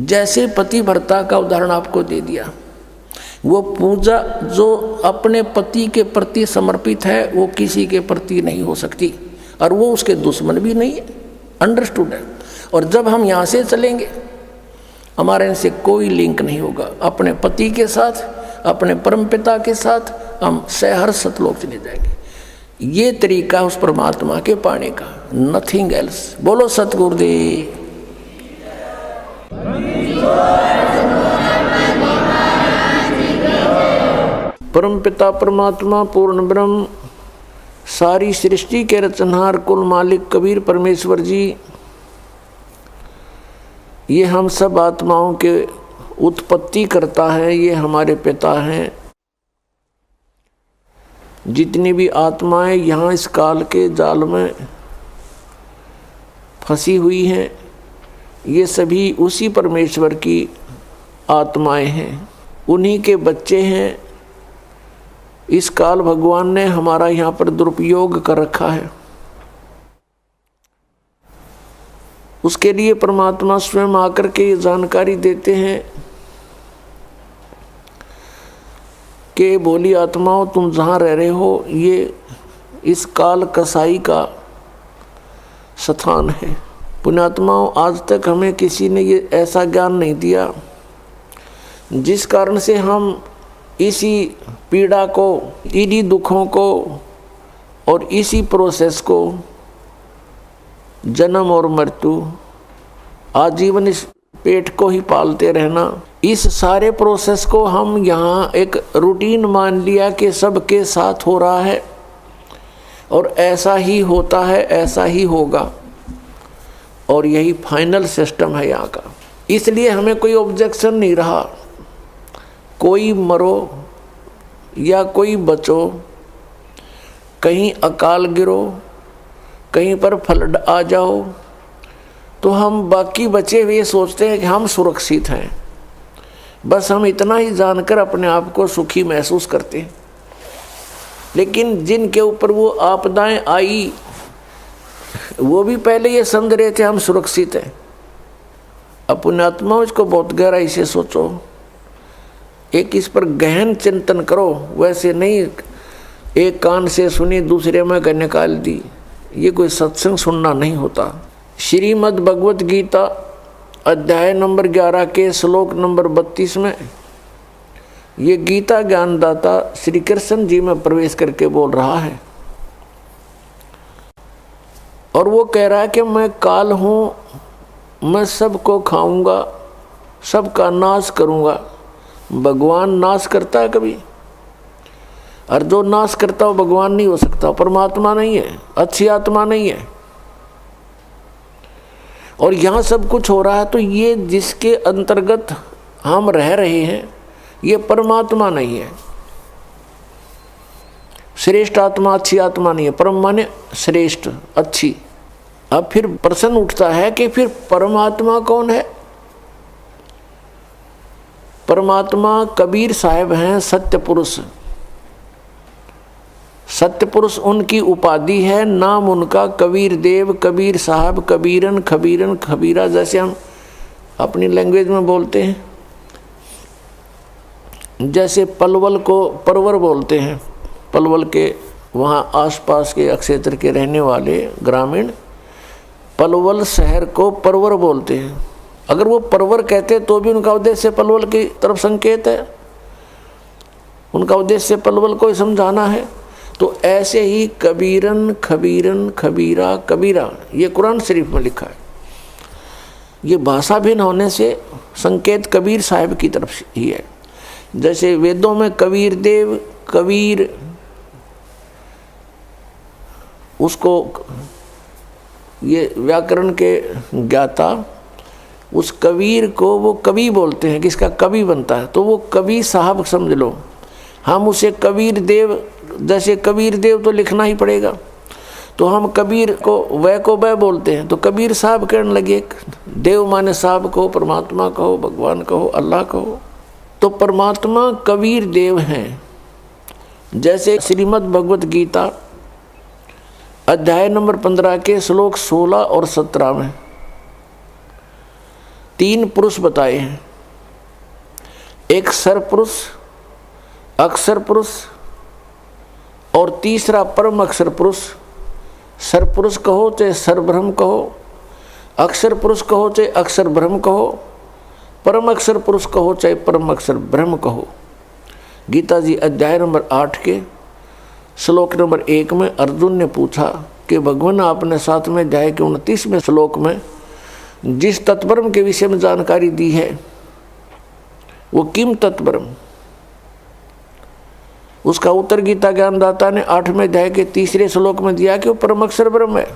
जैसे पतिव्रता का उदाहरण आपको दे दिया, वो पूजा जो अपने पति के प्रति समर्पित है वो किसी के प्रति नहीं हो सकती, और वो उसके दुश्मन भी नहीं है। अंडरस्टूड है। और जब हम यहाँ से चलेंगे, हमारे इनसे कोई लिंक नहीं होगा। अपने पति के साथ, अपने परमपिता के साथ हम सहर्ष सतलोक चले जाएंगे। ये तरीका उस परमात्मा के पाने का, नथिंग एल्स। बोलो सतगुरुदेव। परमपिता परमात्मा पूर्ण ब्रह्म, सारी सृष्टि के रचनहार कुल मालिक कबीर परमेश्वर जी, ये हम सब आत्माओं के उत्पत्ति करता है, ये हमारे पिता हैं। जितनी भी आत्माएं यहाँ इस काल के जाल में फंसी हुई हैं, ये सभी उसी परमेश्वर की आत्माएं हैं, उन्हीं के बच्चे हैं। इस काल भगवान ने हमारा यहाँ पर दुरुपयोग कर रखा है, उसके लिए परमात्मा स्वयं आकर के ये जानकारी देते हैं कि बोली आत्माओं, तुम जहाँ रह रहे हो ये इस काल कसाई का स्थान है। पुण्यात्माओं, आज तक हमें किसी ने ये ऐसा ज्ञान नहीं दिया जिस कारण से हम इसी पीड़ा को, इन्हीं दुखों को और इसी प्रोसेस को, जन्म और मृत्यु, आजीवन इस पेट को ही पालते रहना, इस सारे प्रोसेस को हम यहाँ एक रूटीन मान लिया कि सबके साथ हो रहा है और ऐसा ही होता है, ऐसा ही होगा, और यही फाइनल सिस्टम है यहाँ का। इसलिए हमें कोई ऑब्जेक्शन नहीं रहा, कोई मरो या कोई बचो, कहीं अकाल गिरो, कहीं पर फ्लड आ जाओ, तो हम बाकी बचे हुए सोचते हैं कि हम सुरक्षित हैं। बस हम इतना ही जानकर अपने आप को सुखी महसूस करते हैं। लेकिन जिनके ऊपर वो आपदाएं आई, वो भी पहले ये समझ रहे थे हम सुरक्षित हैं। अपने आत्मा इसको बहुत गहराई से सोचो, एक इस पर गहन चिंतन करो। वैसे नहीं एक कान से सुनी दूसरे में निकाल दी, ये कोई सत्संग सुनना नहीं होता। श्रीमद् भगवत गीता अध्याय नंबर 11 के श्लोक नंबर 32 में ये गीता ज्ञानदाता श्री कृष्ण जी में प्रवेश करके बोल रहा है, और वो कह रहा है कि मैं काल हूँ, मैं सबको खाऊंगा, सबका नाश करूंगा। भगवान नाश करता है कभी? और जो नाश करता हो भगवान नहीं हो सकता, परमात्मा नहीं है, अच्छी आत्मा नहीं है। और यहाँ सब कुछ हो रहा है, तो ये जिसके अंतर्गत हम रह रहे हैं ये परमात्मा नहीं है, श्रेष्ठ आत्मा, अच्छी आत्मा नहीं है। परम माने श्रेष्ठ, अच्छी। अब फिर प्रश्न उठता है कि फिर परमात्मा कौन है? परमात्मा कबीर साहब हैं, सत्य पुरुष, सत्य पुरुष उनकी उपाधि है, नाम उनका कबीर देव, कबीर साहब, कबीरन, खबीरन, खबीरा, जैसे हम अपनी लैंग्वेज में बोलते हैं। जैसे पलवल को परवर बोलते हैं, पलवल के वहाँ आसपास के क्षेत्र के रहने वाले ग्रामीण पलवल शहर को परवर बोलते हैं। अगर वो परवर कहते तो भी उनका उद्देश्य पलवल की तरफ संकेत है, उनका उद्देश्य पलवल को ही समझाना है। तो ऐसे ही कबीरन, खबीरन, खबीरा, कबीरा, ये कुरान शरीफ में लिखा है। ये भाषा भिन्न होने से संकेत कबीर साहब की तरफ ही है। जैसे वेदों में कबीर देव, कबीर, उसको ये व्याकरण के ज्ञाता उस कबीर को वो कवि बोलते हैं, किसका कवि बनता है, तो वो कवि साहब समझ लो। हम उसे कबीर देव, जैसे कबीर देव तो लिखना ही पड़ेगा, तो हम कबीर को वह बोलते हैं, तो कबीर साहब कहने लगे। देव माने साहब कहो, परमात्मा कहो, भगवान कहो, अल्लाह कहो। तो परमात्मा कबीर देव हैं। जैसे श्रीमद् भगवत गीता अध्याय नंबर 15 के श्लोक 16 और 17 में 3 पुरुष बताए हैं। एक सरपुरुष, अक्षर पुरुष और तीसरा परम अक्षर पुरुष। सरपुरुष कहो चाहे सरब्रह्म कहो, अक्षर पुरुष कहो चाहे अक्षर ब्रह्म कहो, परम अक्षर पुरुष कहो चाहे परम अक्षर ब्रह्म कहो। गीता जी अध्याय नंबर 8 के श्लोक नंबर 1 में अर्जुन ने पूछा कि भगवान आपने साथ में अध्याय के 29वें श्लोक में जिस तत्परम के विषय में जानकारी दी है वो किम तत्परम, उसका उत्तर गीता ज्ञानदाता ने 8वें अध्याय के 3रे श्लोक में दिया कि वो परम अक्षर ब्रह्म है।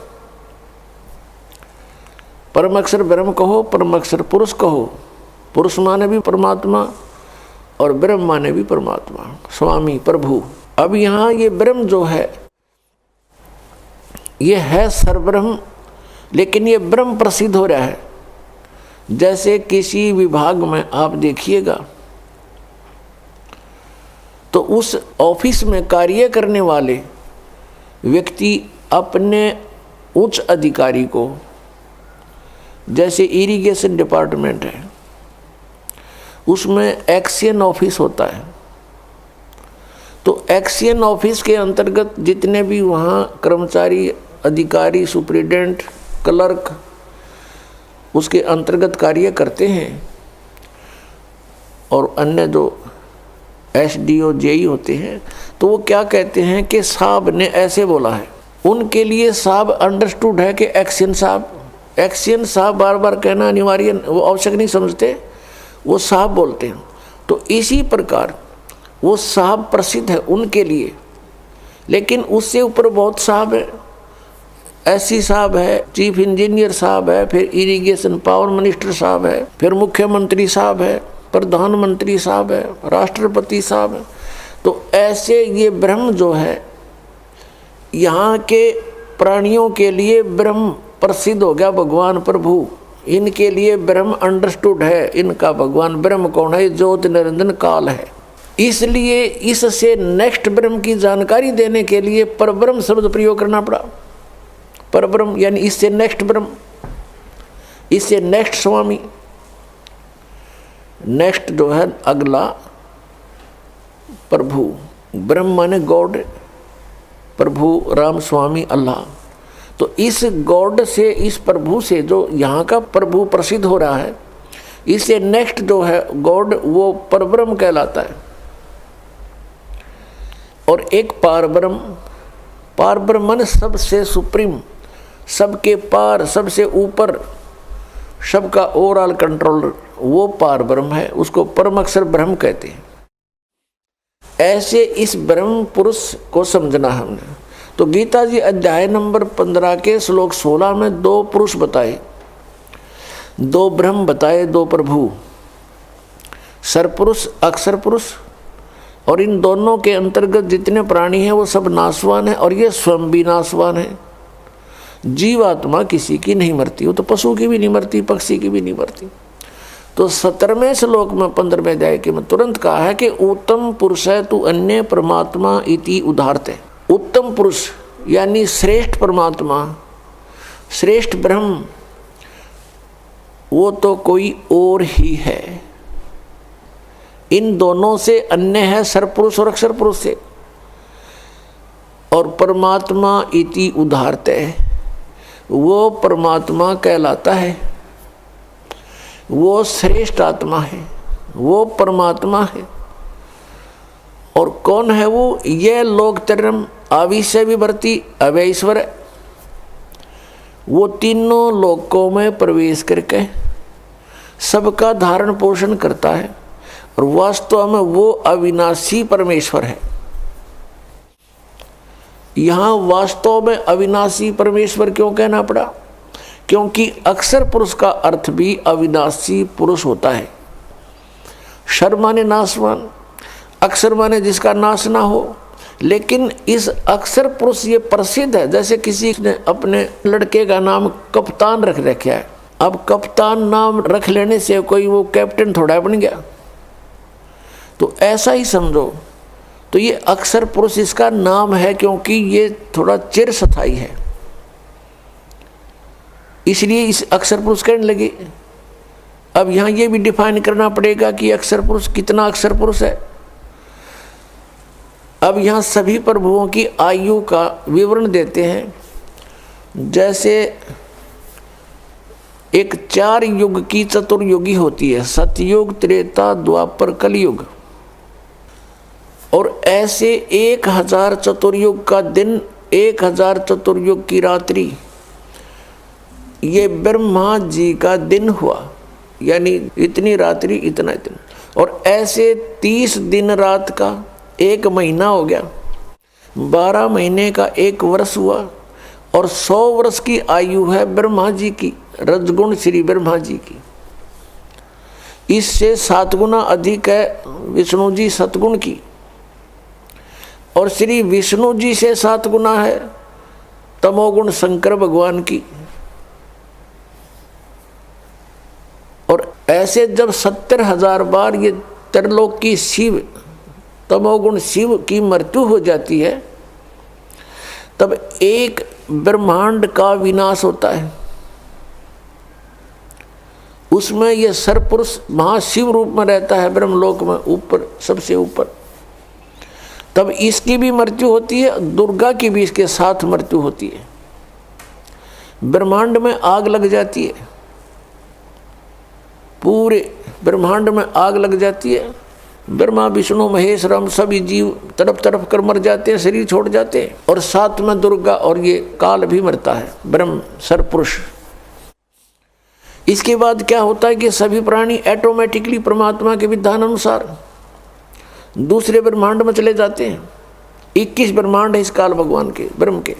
परम अक्षर ब्रह्म कहो, परम अक्षर पुरुष कहो। पुरुष माने भी परमात्मा और ब्रह्म माने भी परमात्मा, स्वामी, प्रभु। अब यहाँ ये ब्रह्म जो है ये है सरब्रह्म, लेकिन ये ब्रह्म प्रसिद्ध हो रहा है। जैसे किसी विभाग में आप देखिएगा तो उस ऑफिस में कार्य करने वाले व्यक्ति अपने उच्च अधिकारी को, जैसे इरिगेशन डिपार्टमेंट है उसमें एक्शन ऑफिस होता है, तो एक्शन ऑफिस के अंतर्गत जितने भी वहाँ कर्मचारी, अधिकारी, सुप्रिटेंडेंट, क्लर्क उसके अंतर्गत कार्य करते हैं और अन्य जो SDO, JE होते हैं, तो वो क्या कहते हैं कि साहब ने ऐसे बोला है। उनके लिए साहब अंडरस्टूड है कि एक्शन साहब, एक्शन साहब बार बार कहना अनिवार्य, वो आवश्यक नहीं समझते, वो साहब बोलते हैं। तो इसी प्रकार वो साहब प्रसिद्ध है उनके लिए, लेकिन उससे ऊपर बहुत साहब है। SC साहब है, चीफ इंजीनियर साहब है, फिर इरिगेशन पावर मिनिस्टर साहब है, फिर मुख्यमंत्री साहब है, प्रधानमंत्री साहब है, राष्ट्रपति साहब है। तो ऐसे ये ब्रह्म जो है, यहाँ के प्राणियों के लिए ब्रह्म प्रसिद्ध हो गया, भगवान प्रभु। इनके लिए ब्रह्म अंडरस्टूड है, इनका भगवान ब्रह्म कौन है, ज्योत निरंजन काल है। इसलिए इससे नेक्स्ट ब्रह्म की जानकारी देने के लिए परब्रह्म शब्द प्रयोग करना पड़ा। परब्रह्म यानी इससे नेक्स्ट ब्रह्म, इससे नेक्स्ट स्वामी, नेक्स्ट जो है अगला प्रभु। ब्रह्म माने गॉड, प्रभु राम, स्वामी, अल्लाह। तो इस गॉड से, इस प्रभु से जो यहाँ का प्रभु प्रसिद्ध हो रहा है, इससे नेक्स्ट जो है गॉड वो परब्रह्म कहलाता है। और एक पारब्रह्म, पारब्रह्म माने सबसे सुप्रीम, सबके पार, सबसे ऊपर, सबका ओवरऑल कंट्रोलर, वो पारब्रह्म है, उसको परम अक्षर ब्रह्म कहते हैं। ऐसे इस ब्रह्म पुरुष को समझना हमने। तो गीता जी अध्याय नंबर 15 के श्लोक 16 में 2 पुरुष बताए, 2 ब्रह्म बताए, 2 प्रभु, सरपुरुष, अक्षर पुरुष। और इन दोनों के अंतर्गत जितने प्राणी हैं वो सब नाशवान हैं और ये स्वयं भी नाशवान है। जीवात्मा किसी की नहीं मरती, वो तो पशु की भी नहीं मरती, पक्षी की भी नहीं मरती। तो 17वें श्लोक में 15वें अध्याय के में तुरंत कहा है कि उत्तम पुरुष है तू अन्य परमात्मा इति उदाहरते। उत्तम पुरुष यानी श्रेष्ठ परमात्मा, श्रेष्ठ ब्रह्म, वो तो कोई और ही है। इन दोनों से अन्य है सरपुरुष और अक्षर पुरुष से। और परमात्मा इति उदाहरते, वो परमात्मा कहलाता है, वो श्रेष्ठ आत्मा है, वो परमात्मा है। और कौन है वो? ये लोकतरम आविश्य विवर्ती अवैश्वर, वो तीनों लोकों में प्रवेश करके सबका धारण पोषण करता है और वास्तव में वो अविनाशी परमेश्वर है। यहाँ वास्तव में अविनाशी परमेश्वर क्यों कहना पड़ा? क्योंकि अक्षर पुरुष का अर्थ भी अविनाशी पुरुष होता है। क्षर माने नाशवान, अक्षर माने जिसका नाश ना हो। लेकिन इस अक्षर पुरुष ये प्रसिद्ध है। जैसे किसी ने अपने लड़के का नाम कप्तान रख रखा है, अब कप्तान नाम रख लेने से कोई वो कैप्टन थोड़ा बन गया, तो ऐसा ही समझो। तो ये अक्षर पुरुष इसका नाम है क्योंकि ये थोड़ा चिरस्थायी है, इसलिए इस अक्षर पुरुष कहने लगे। अब यहाँ ये भी डिफाइन करना पड़ेगा कि अक्षर पुरुष कितना अक्षर पुरुष है। अब यहाँ सभी प्रभुओं की आयु का विवरण देते हैं। जैसे एक 4 युग की चतुर्युगी होती है, सतयुग, त्रेता, द्वापर, कलयुग। और ऐसे 1000 चतुर्युग का दिन, 1000 चतुर्युग की रात्रि, ये ब्रह्मा जी का दिन हुआ, यानी इतनी रात्रि इतना इतना। और ऐसे 30 दिन रात का 1 महीना हो गया, 12 महीने का 1 वर्ष हुआ। और 100 वर्ष की आयु है ब्रह्मा जी की, रजगुण श्री ब्रह्मा जी की। इससे 7 गुना अधिक है विष्णु जी सतगुण की, और श्री विष्णु जी से 7 गुना है तमोगुण शंकर भगवान की। और ऐसे जब 70,000 बार ये त्रिलोक की शिव, तमोगुण शिव की मृत्यु हो जाती है, तब एक ब्रह्मांड का विनाश होता है। उसमें यह सरपुरुष महाशिव रूप में रहता है ब्रह्मलोक में, ऊपर, सबसे ऊपर। तब इसकी भी मृत्यु होती है, दुर्गा की भी इसके साथ मृत्यु होती है। ब्रह्मांड में आग लग जाती है, पूरे ब्रह्मांड में आग लग जाती है। ब्रह्मा, विष्णु, महेश, राम सभी जीव तड़प तड़प कर मर जाते हैं, शरीर छोड़ जाते हैं। और साथ में दुर्गा और ये काल भी मरता है, ब्रह्म सरपुरुष। इसके बाद क्या होता है कि सभी प्राणी ऑटोमेटिकली परमात्मा के विधान अनुसार दूसरे ब्रह्मांड में चले जाते हैं। 21 ब्रह्मांड है इस काल भगवान के, ब्रह्म के,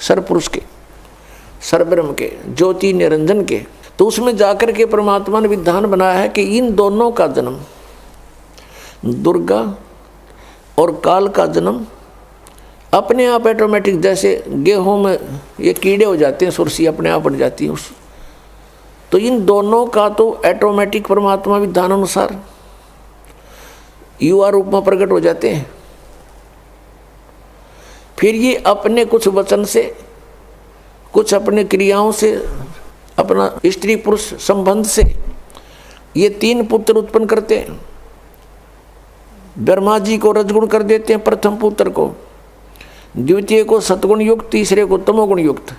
सरपुरुष के, सरब्रह्म के, ज्योति निरंजन के। तो उसमें जाकर के परमात्मा ने विधान बनाया है कि इन दोनों का जन्म, दुर्गा और काल का जन्म अपने आप ऑटोमेटिक, जैसे गेहूं में ये कीड़े हो जाते हैं, सुरसी अपने आप बन जाती है उस। तो इन दोनों का तो ऑटोमेटिक परमात्मा विधान अनुसार युवा रूप में प्रकट हो जाते हैं। फिर ये अपने कुछ वचन से, कुछ अपने क्रियाओं से, अपना स्त्री पुरुष संबंध से ये 3 पुत्र उत्पन्न करते हैं। ब्रह्मा जी को रजगुण कर देते हैं प्रथम पुत्र को, द्वितीय को सतगुण युक्त, तीसरे को तमोगुण युक्त,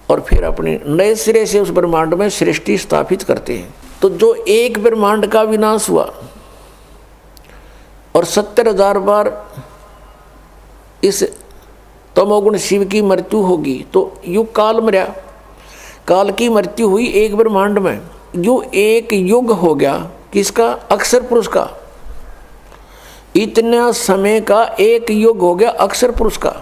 और फिर अपने नए सिरे से उस ब्रह्मांड में सृष्टि स्थापित करते हैं। तो जो एक ब्रह्मांड का विनाश हुआ और 70,000 बार इस तमोगुण शिव की मृत्यु होगी, तो युग काल मरा, काल की मृत्यु हुई एक ब्रह्मांड में। जो एक युग हो गया किसका? अक्षर पुरुष का। इतना समय का एक युग हो गया अक्षर पुरुष का।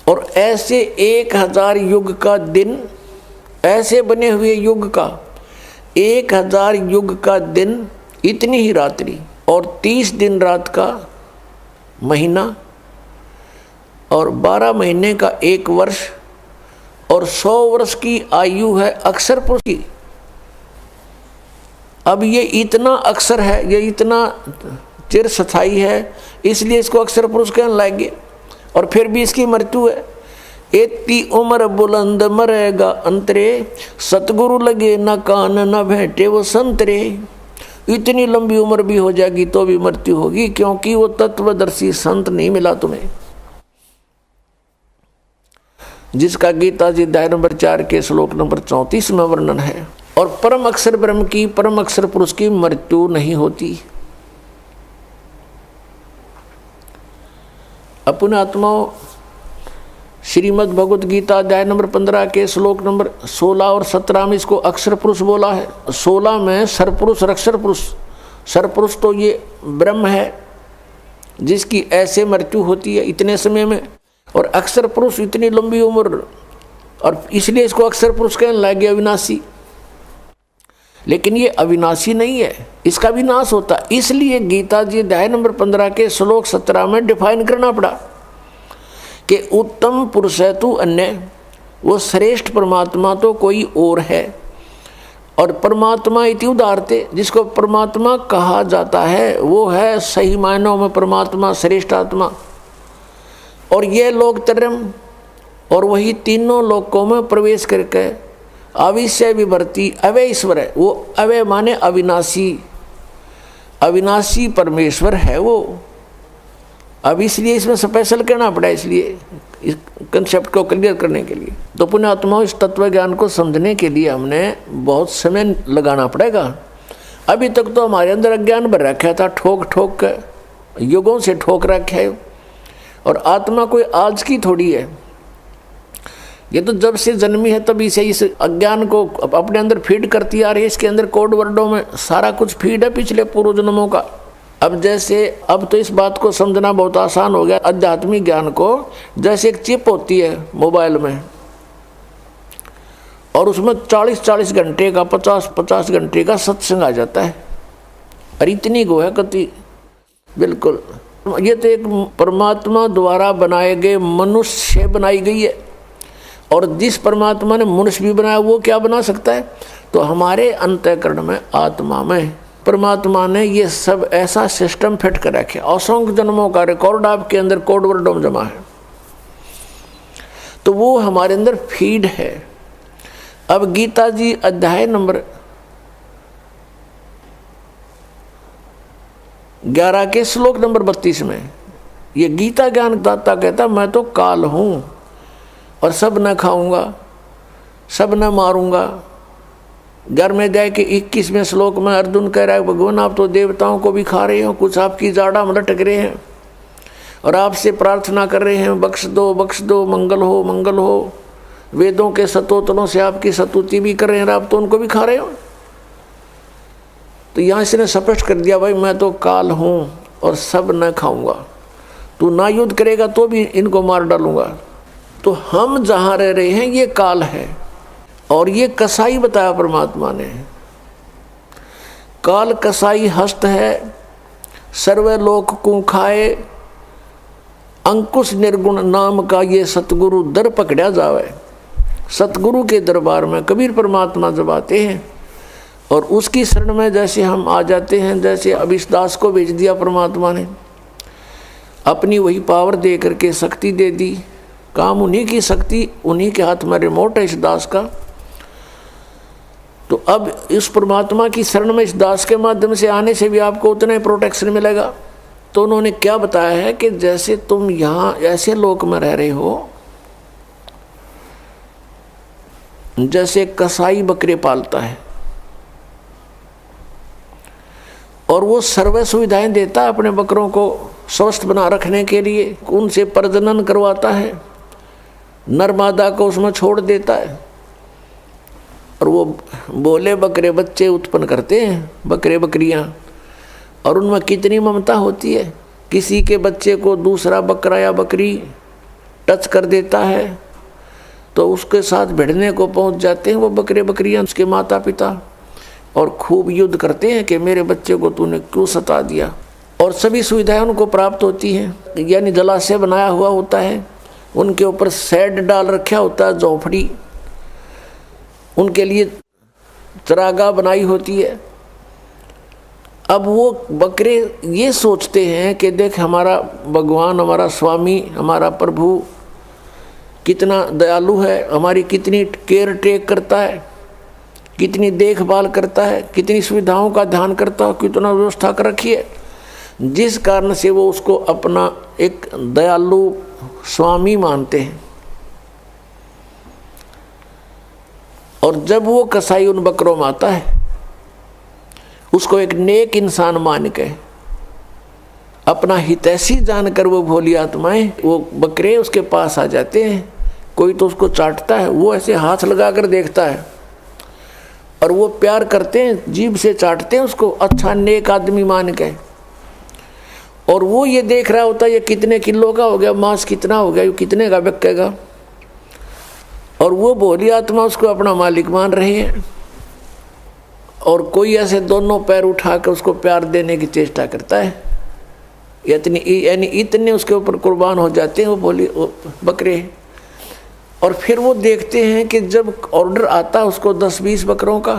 और ऐसे 1000 युग का दिन, ऐसे बने हुए युग का 1000 युग का दिन, इतनी ही रात्रि, और 30 दिन रात का महीना, और 12 महीने का 1 वर्ष, और 100 वर्ष की आयु है अक्षर पुरुष की। अब ये इतना अक्षर है, ये इतना चिरस्थायी है, इसलिए इसको अक्षर पुरुष कहने लगे। और फिर भी इसकी मृत्यु है। एती उम्र बुलंद मरेगा अंतरे, सतगुरु लगे न कान न भेंटे वो संतरे। इतनी लंबी उम्र भी हो जाएगी तो भी मृत्यु होगी, क्योंकि वो तत्वदर्शी संत नहीं मिला तुम्हें, जिसका गीता जी अध्याय नंबर 4 के श्लोक नंबर 34 में वर्णन है। और परम अक्षर ब्रह्म की, परम अक्षर पुरुष की मृत्यु नहीं होती। अपने आत्माओं, श्रीमद् भगवत गीता अध्याय नंबर 15 के श्लोक नंबर 16 और 17 में इसको अक्षर पुरुष बोला है। 16 में सरपुरुष और अक्षर पुरुष। सरपुरुष तो ये ब्रह्म है जिसकी ऐसे मृत्यु होती है इतने समय में, और अक्षर पुरुष इतनी लंबी उम्र, और इसलिए इसको अक्षर पुरुष कहने लगे, अविनाशी। लेकिन ये अविनाशी नहीं है, इसका विनाश होता। इसलिए गीता जी अध्याय नंबर 15 के श्लोक 17 में डिफाइन करना पड़ा कि उत्तम पुरुष है तू अन्य, वो श्रेष्ठ परमात्मा तो कोई और है। और परमात्मा इति उदारते, जिसको परमात्मा कहा जाता है वो है सही मायनों में परमात्मा, श्रेष्ठ आत्मा। और ये लोक त्रयम, और वही तीनों लोकों में प्रवेश करके अविषय विभर्ती अवय ईश्वर है। वो अवय माने अविनाशी, अविनाशी परमेश्वर है वो। अब इसलिए इसमें स्पेशल कहना पड़ा, इसलिए इस कंसेप्ट को क्लियर करने के लिए। तो पुण्यात्माओं, इस तत्व ज्ञान को समझने के लिए हमने बहुत समय लगाना पड़ेगा। अभी तक तो हमारे अंदर अज्ञान भर रखा था, ठोक ठोक कर, युगों से ठोक रखा है। और आत्मा कोई आज की थोड़ी है, ये तो जब से जन्मी है तभी से इस अज्ञान को अपने अंदर फीड करती आ रही है। इसके अंदर कोड वर्डों में सारा कुछ फीड है पिछले पूर्व जन्मों का। अब तो इस बात को समझना बहुत आसान हो गया, आध्यात्मिक ज्ञान को। जैसे एक चिप होती है मोबाइल में, और उसमें 40-40 घंटे का, 50-50 घंटे का सत्संग आ जाता है। और इतनी गो है कति, बिल्कुल। ये तो एक परमात्मा द्वारा बनाए गए मनुष्य बनाई गई है। और जिस परमात्मा ने मनुष्य भी बनाया वो क्या बना सकता है? तो हमारे अंतःकरण में, आत्मा में परमात्मा ने ये सब ऐसा सिस्टम फिट कर रखे। असंख्य जन्मों का रिकॉर्ड आपके अंदर कोड वर्डों में जमा है, तो वो हमारे अंदर फीड है। अब गीता जी अध्याय नंबर 11 के श्लोक नंबर 32 में ये गीता ज्ञान दाता कहता, मैं तो काल हूं और सब न खाऊंगा, सब न मारूंगा। घर में जाए कि 21वें श्लोक में अर्जुन कह रहा है, भगवान आप तो देवताओं को भी खा रहे हो, कुछ आपकी जाड़ा में लटक रहे हैं और आपसे प्रार्थना कर रहे हैं, बख्श दो, मंगल हो, मंगल हो। वेदों के सतोतरों से आपकी स्तुति भी कर रहे हैं, आप तो उनको भी खा रहे हो। तो यहाँ इसने स्पष्ट कर दिया, भाई मैं तो काल हूँ और सब न खाऊंगा, तू ना युद्ध करेगा तो भी इनको मार डालूंगा। तो हम जहाँ रह रहे हैं ये काल है, और ये कसाई बताया परमात्मा ने। काल कसाई हस्त है, सर्वलोक को खाए, अंकुश निर्गुण नाम का ये सतगुरु दर पकड़ा जावे। सतगुरु के दरबार में कबीर परमात्मा जब आते हैं और उसकी शरण में जैसे हम आ जाते हैं, जैसे अब इस दास को भेज दिया परमात्मा ने, अपनी वही पावर दे करके शक्ति दे दी। काम उन्हीं की शक्ति, उन्हीं के हाथ में रिमोट है इस दास का। तो अब इस परमात्मा की शरण में इस दास के माध्यम से आने से भी आपको उतना ही प्रोटेक्शन मिलेगा। तो उन्होंने क्या बताया है कि जैसे तुम यहाँ ऐसे लोक में रह रहे हो, जैसे कसाई बकरे पालता है और वो सर्व सुविधाएं देता है अपने बकरों को स्वस्थ बना रखने के लिए, उनसे प्रजनन करवाता है, नर मादा को उसमें छोड़ देता है, और वो बोले बकरे बच्चे उत्पन्न करते हैं, बकरे बकरियां। और उनमें कितनी ममता होती है, किसी के बच्चे को दूसरा बकरा या बकरी टच कर देता है तो उसके साथ भिड़ने को पहुंच जाते हैं वो बकरे बकरियां, उसके माता पिता, और खूब युद्ध करते हैं कि मेरे बच्चे को तूने क्यों सता दिया। और सभी सुविधाएं उनको प्राप्त होती हैं, यानी जलाशय बनाया हुआ होता है, उनके ऊपर शेड डाल रखा होता है, झोपड़ी, उनके लिए चरागाह बनाई होती है। अब वो बकरे ये सोचते हैं कि देख हमारा भगवान, हमारा स्वामी, हमारा प्रभु कितना दयालु है, हमारी कितनी केयर टेक करता है, कितनी देखभाल करता है, कितनी सुविधाओं का ध्यान करता है, कितना व्यवस्था कर रखी है, जिस कारण से वो उसको अपना एक दयालु स्वामी मानते हैं। और जब वो कसाई उन बकरों में आता है, उसको एक नेक इंसान मान के, अपना हितैषी जानकर वो भोली आत्माएं, वो बकरे उसके पास आ जाते हैं। कोई तो उसको चाटता है, वो ऐसे हाथ लगाकर देखता है और वो प्यार करते हैं, जीभ से चाटते हैं उसको, अच्छा नेक आदमी मान के। और वो ये देख रहा होता है ये कितने किलो का हो गया, मांस कितना हो गया, ये कितने का बिकेगा, और वो भोली आत्मा उसको अपना मालिक मान रही है। और कोई ऐसे दोनों पैर उठाकर उसको प्यार देने की चेष्टा करता है, यानी इतने उसके ऊपर कुर्बान हो जाते हैं वो बकरे। और फिर वो देखते हैं कि जब ऑर्डर आता है उसको 10-20 बकरों का,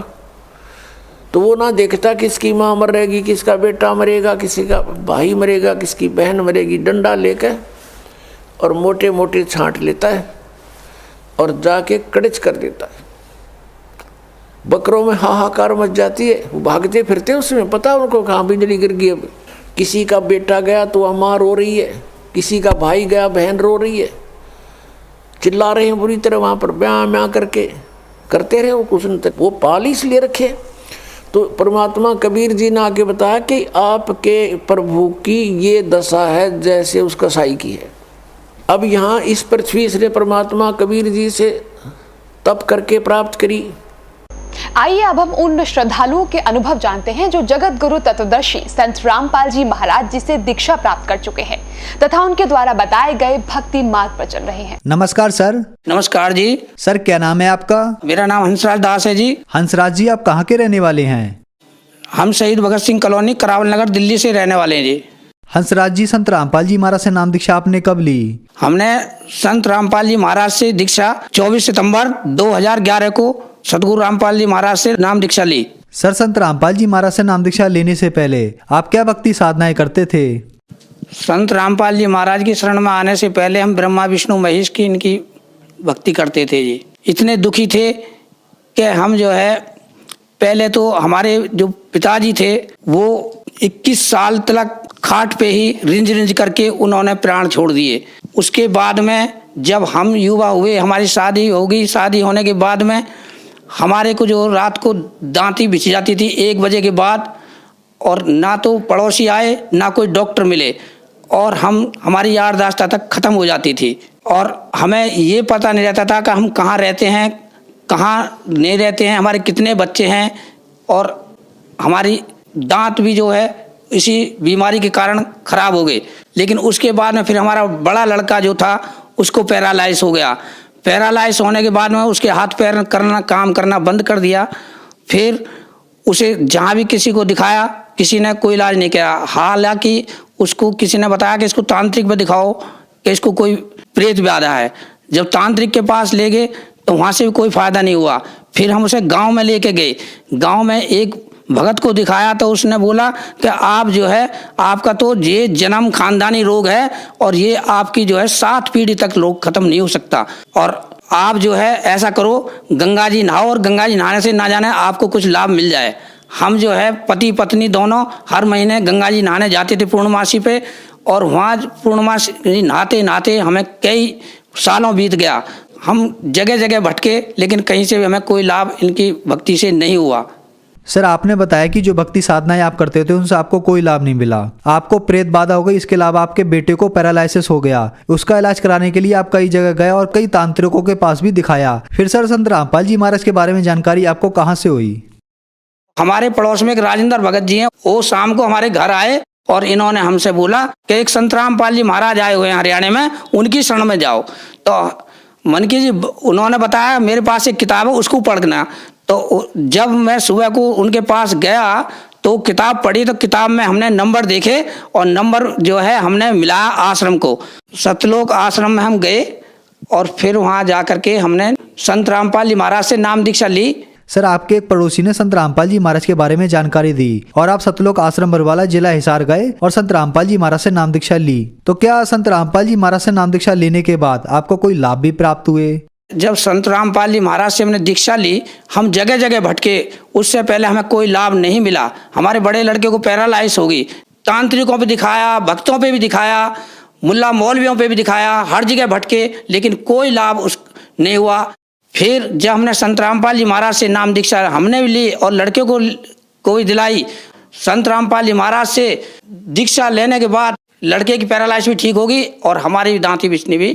तो वो ना देखता किसकी माँ मरेगी, किसका बेटा मरेगा, किसी का भाई मरेगा, किसकी बहन मरेगी। डंडा लेकर और मोटे मोटे छांट लेता है और जाके कड़च कर देता है। बकरों में हाहाकार मच जाती है, वो भागते फिरते उसमें, पता है उनको कहाँ बिजली गिर गई। अब किसी का बेटा गया तो वह माँ रो रही है, किसी का भाई गया बहन रो रही है, चिल्ला रहे हैं बुरी तरह, वहाँ पर ब्याह म्याँ करके करते रहे वो कुछ न तक। वो पाल इसलिए रखे। तो परमात्मा कबीर जी ने आगे बताया कि आपके प्रभु की ये दशा है जैसे उस कसाई की है। अब यहाँ इस पृथ्वी से परमात्मा कबीर जी से तप करके प्राप्त करी। आइए अब हम उन श्रद्धालुओं के अनुभव जानते हैं जो जगत गुरु तत्वदर्शी संत रामपाल जी महाराज जी से दीक्षा प्राप्त कर चुके हैं तथा उनके द्वारा बताए गए भक्ति मार्ग पर चल रहे हैं। नमस्कार सर। नमस्कार जी। सर क्या नाम है आपका? मेरा नाम हंसराज दास है जी। हंसराज जी आप कहाँ के रहने वाले हैं? हम शहीद भगत सिंह कॉलोनी करावल नगर दिल्ली से रहने वाले हैं जी। हंसराज जी संत रामपाल जी महाराज से नाम दीक्षा आपने कब ली? हमने संत रामपाल जी महाराज से दीक्षा 24 सितंबर 2011 को सतगुरु रामपाल जी महाराज से नाम दीक्षा ली। सर संत रामपाल जी महाराज से नाम दीक्षा लेने से पहले आप क्या भक्ति साधनाएं करते थे? संत रामपाल जी महाराज की शरण में आने से पहले हम ब्रह्मा विष्णु महेश की इनकी भक्ति करते थे जी। इतने दुखी थे कि हम जो है, पहले तो हमारे जो पिताजी थे वो 21 साल तक खाट पे ही रिंज रिंज करके उन्होंने प्राण छोड़ दिए। उसके बाद में जब हम युवा हुए, हमारी शादी हो गई। शादी होने के बाद में हमारे को जो रात को दांती बिछ जाती थी 1 बजे के बाद, और ना तो पड़ोसी आए ना कोई डॉक्टर मिले, और हमारी याददाश्त तक ख़त्म हो जाती थी। और हमें ये पता नहीं रहता था कि हम कहाँ रहते हैं, कहाँ नहीं रहते हैं, हमारे कितने बच्चे हैं। और हमारी दांत भी जो है इसी बीमारी के कारण ख़राब हो गए। लेकिन उसके बाद में फिर हमारा बड़ा लड़का जो था उसको पैरालाइज हो गया। पैरालाइज होने के बाद में उसके हाथ पैर काम करना बंद कर दिया। फिर उसे जहाँ भी किसी को दिखाया, किसी ने कोई इलाज नहीं किया। हालांकि उसको किसी ने बताया कि इसको तांत्रिक में दिखाओ कि इसको कोई प्रेत व्याधा है। जब तांत्रिक के पास ले गए तो वहाँ से भी कोई फ़ायदा नहीं हुआ। फिर हम उसे गांव में लेके गए। गांव में एक भगत को दिखाया तो उसने बोला कि आप जो है, आपका तो ये जन्म खानदानी रोग है और ये आपकी जो है 7 पीढ़ी तक रोग खत्म नहीं हो सकता। और आप जो है ऐसा करो, गंगा जी नहाओ, और गंगा जी नहाने से ना जाने आपको कुछ लाभ मिल जाए। हम जो है पति पत्नी दोनों हर महीने गंगा जी नहाने जाते थे पूर्णमासी पे, और वहाँ पूर्णमासी नहाते नहाते हमें कई सालों बीत गया। हम जगह जगह भटके, लेकिन कहीं से भी हमें कोई लाभ इनकी भक्ति से नहीं हुआ। सर आपने बताया कि जो भक्ति साधनाएं आप करते थे उनसे आपको कोई लाभ नहीं मिला, आपको प्रेत बाधा हो गई, इसके अलावा आपके बेटे को पैरालिसिस हो गया। उसका इलाज कराने के लिए आप कई जगह गए और कई तांत्रिकों के पास भी दिखाया। फिर सर संत रामपाल जी महाराज के बारे में जानकारी आपको कहाँ से हुई? हमारे पड़ोस में एक राजेंद्र भगत जी हैं, वो शाम को हमारे घर आए और इन्होंने हमसे बोला कि एक संत रामपाल जी महाराज आए हुए हैं हरियाणा में, उनकी शरण में जाओ। तो मनकी जी उन्होंने बताया मेरे पास एक किताब है, उसको पढ़ना। तो जब मैं सुबह को उनके पास गया तो किताब पढ़ी, तो किताब में हमने नंबर देखे और नंबर जो है हमने मिलाया आश्रम को। सतलोक आश्रम में हम गए और फिर वहाँ जा कर के हमने संत रामपाल जी महाराज से नाम दीक्षा ली। सर, आपके एक पड़ोसी ने संत रामपाल जी महाराज के बारे में जानकारी दी और आप सतलोक आश्रम बरवाला जिला हिसार गए और संत रामपाल जी महाराज से नाम दीक्षा ली। तो क्या संत रामपाल जी महाराज से नाम दीक्षा लेने के बाद आपको कोई लाभ भी प्राप्त हुए? जब संत रामपाल जी महाराज से हमने दीक्षा ली, हम जगह जगह भटके, उससे पहले हमें कोई लाभ नहीं मिला। हमारे बड़े लड़के को पैरालाइज हो गई, तांत्रिकों पे दिखाया, भक्तों पे भी दिखाया, मुल्ला मौलवियों पे भी दिखाया, हर जगह भटके, लेकिन कोई लाभ उस नहीं हुआ। फिर जब हमने संत रामपाल जी महाराज से नाम दीक्षा हमने भी ली और लड़के को भी दिलाई। संत रामपाल जी महाराज से दीक्षा लेने के बाद लड़के की पैरालाइज भी ठीक होगी और हमारी दांती बिछनी भी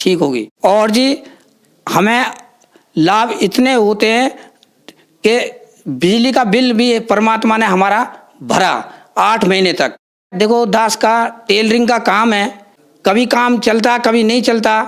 ठीक होगी। और जी हमें लाभ इतने होते हैं कि बिजली का बिल भी परमात्मा ने हमारा भरा 8 महीने तक। देखो दास का टेलरिंग का काम है, कभी काम चलता कभी नहीं चलता।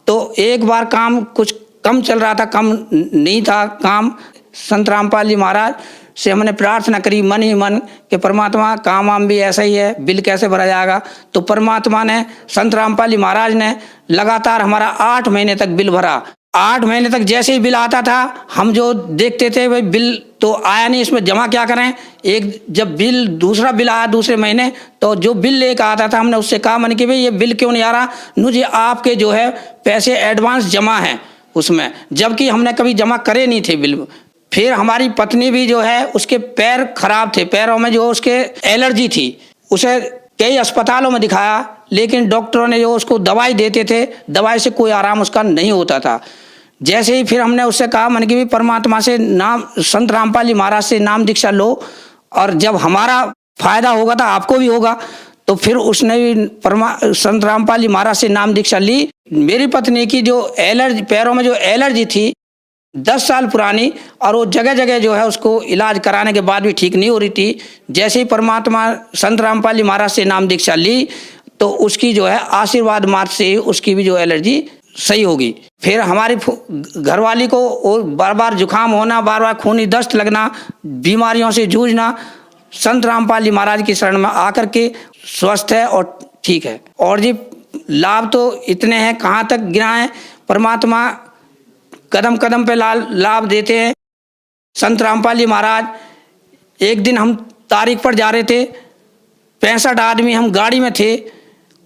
तो एक बार काम कुछ कम चल रहा था, कम नहीं था काम। संत रामपाल जी महाराज से हमने प्रार्थना करी मन ही मन कि परमात्मा काम वाम भी ऐसा ही है, बिल कैसे भरा जाएगा। तो परमात्मा ने, संत रामपाल जी महाराज ने लगातार हमारा 8 महीने तक बिल भरा। 8 महीने तक जैसे ही बिल आता था हम जो देखते थे भाई बिल तो आया नहीं, इसमें जमा क्या करें। एक जब दूसरा बिल आया दूसरे महीने, तो जो बिल लेकर आता था हमने उससे कहा मैंने कि भाई ये बिल क्यों नहीं आ रहा, मुझे आपके जो है पैसे एडवांस जमा हैं उसमें, जबकि हमने कभी जमा करे नहीं थे बिल। फिर हमारी पत्नी भी जो है उसके पैर खराब थे, पैरों में जो उसके एलर्जी थी, उसे कई अस्पतालों में दिखाया, लेकिन डॉक्टरों ने जो उसको दवाई देते थे, दवाई से कोई आराम उसका नहीं होता था। जैसे ही फिर हमने उससे कहा मन की भी परमात्मा से नाम, संत रामपाल जी महाराज से नाम दीक्षा लो और जब हमारा फायदा होगा तो आपको भी होगा। तो फिर उसने भी संत रामपाल जी महाराज से नाम दीक्षा ली। मेरी पत्नी की जो एलर्जी, पैरों में जो एलर्जी थी 10 साल पुरानी, और वो जगह जगह जो है उसको इलाज कराने के बाद भी ठीक नहीं हो रही थी। जैसे ही परमात्मा संत रामपाल जी महाराज से नाम दीक्षा ली तो उसकी जो है आशीर्वाद मार्ग से उसकी भी जो एलर्जी सही होगी। फिर हमारी घरवाली को बार बार जुकाम होना, बार बार खूनी दस्त लगना, बीमारियों से जूझना, संत रामपाल जी महाराज की शरण में आकर के स्वस्थ है और ठीक है। और जी लाभ तो इतने हैं, कहाँ तक गिनाएं। परमात्मा कदम कदम पे लाभ देते हैं। संत रामपाल जी महाराज, एक दिन हम तारीख पर जा रहे थे, 65 आदमी हम गाड़ी में थे।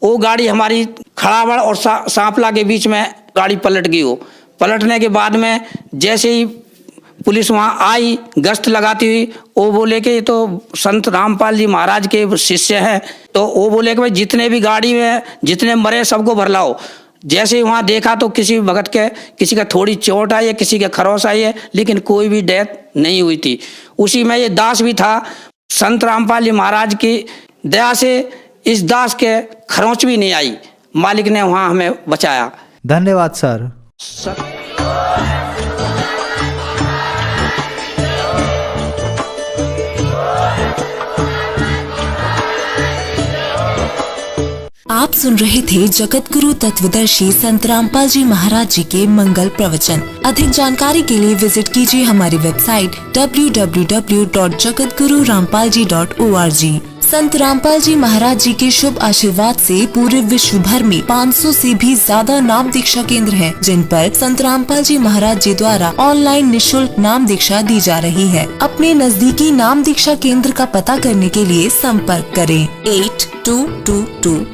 वो गाड़ी हमारी खड़ावड़ और सांपला के बीच में गाड़ी पलट गई। वो पलटने के बाद में जैसे ही पुलिस वहाँ आई गश्त लगाती हुई, वो बोले कि ये तो संत रामपाल जी महाराज के शिष्य हैं। तो वो बोले कि भाई जितने भी गाड़ी में जितने मरे सबको भर लाओ। जैसे ही वहाँ देखा तो किसी भगत के, किसी का थोड़ी चोट आई है, किसी के खरोश आई है, लेकिन कोई भी डेथ नहीं हुई थी। उसी में ये दास भी था। संत रामपाल जी महाराज की दया से इस दास के खरोंच भी नहीं आई, मालिक ने वहाँ हमें बचाया। धन्यवाद सर। आप सुन रहे थे जगत गुरु तत्वदर्शी संत रामपाल जी महाराज जी के मंगल प्रवचन। अधिक जानकारी के लिए विजिट कीजिए हमारी वेबसाइट www.jagatgururampalji.org। संत रामपाल जी महाराज जी के शुभ आशीर्वाद से पूरे विश्व भर में 500 से भी ज्यादा नाम दीक्षा केंद्र हैं, जिन पर संत रामपाल जी महाराज जी द्वारा ऑनलाइन निःशुल्क नाम दीक्षा दी जा रही है। अपने नजदीकी नाम दीक्षा केंद्र का पता करने के लिए संपर्क करें 82228805।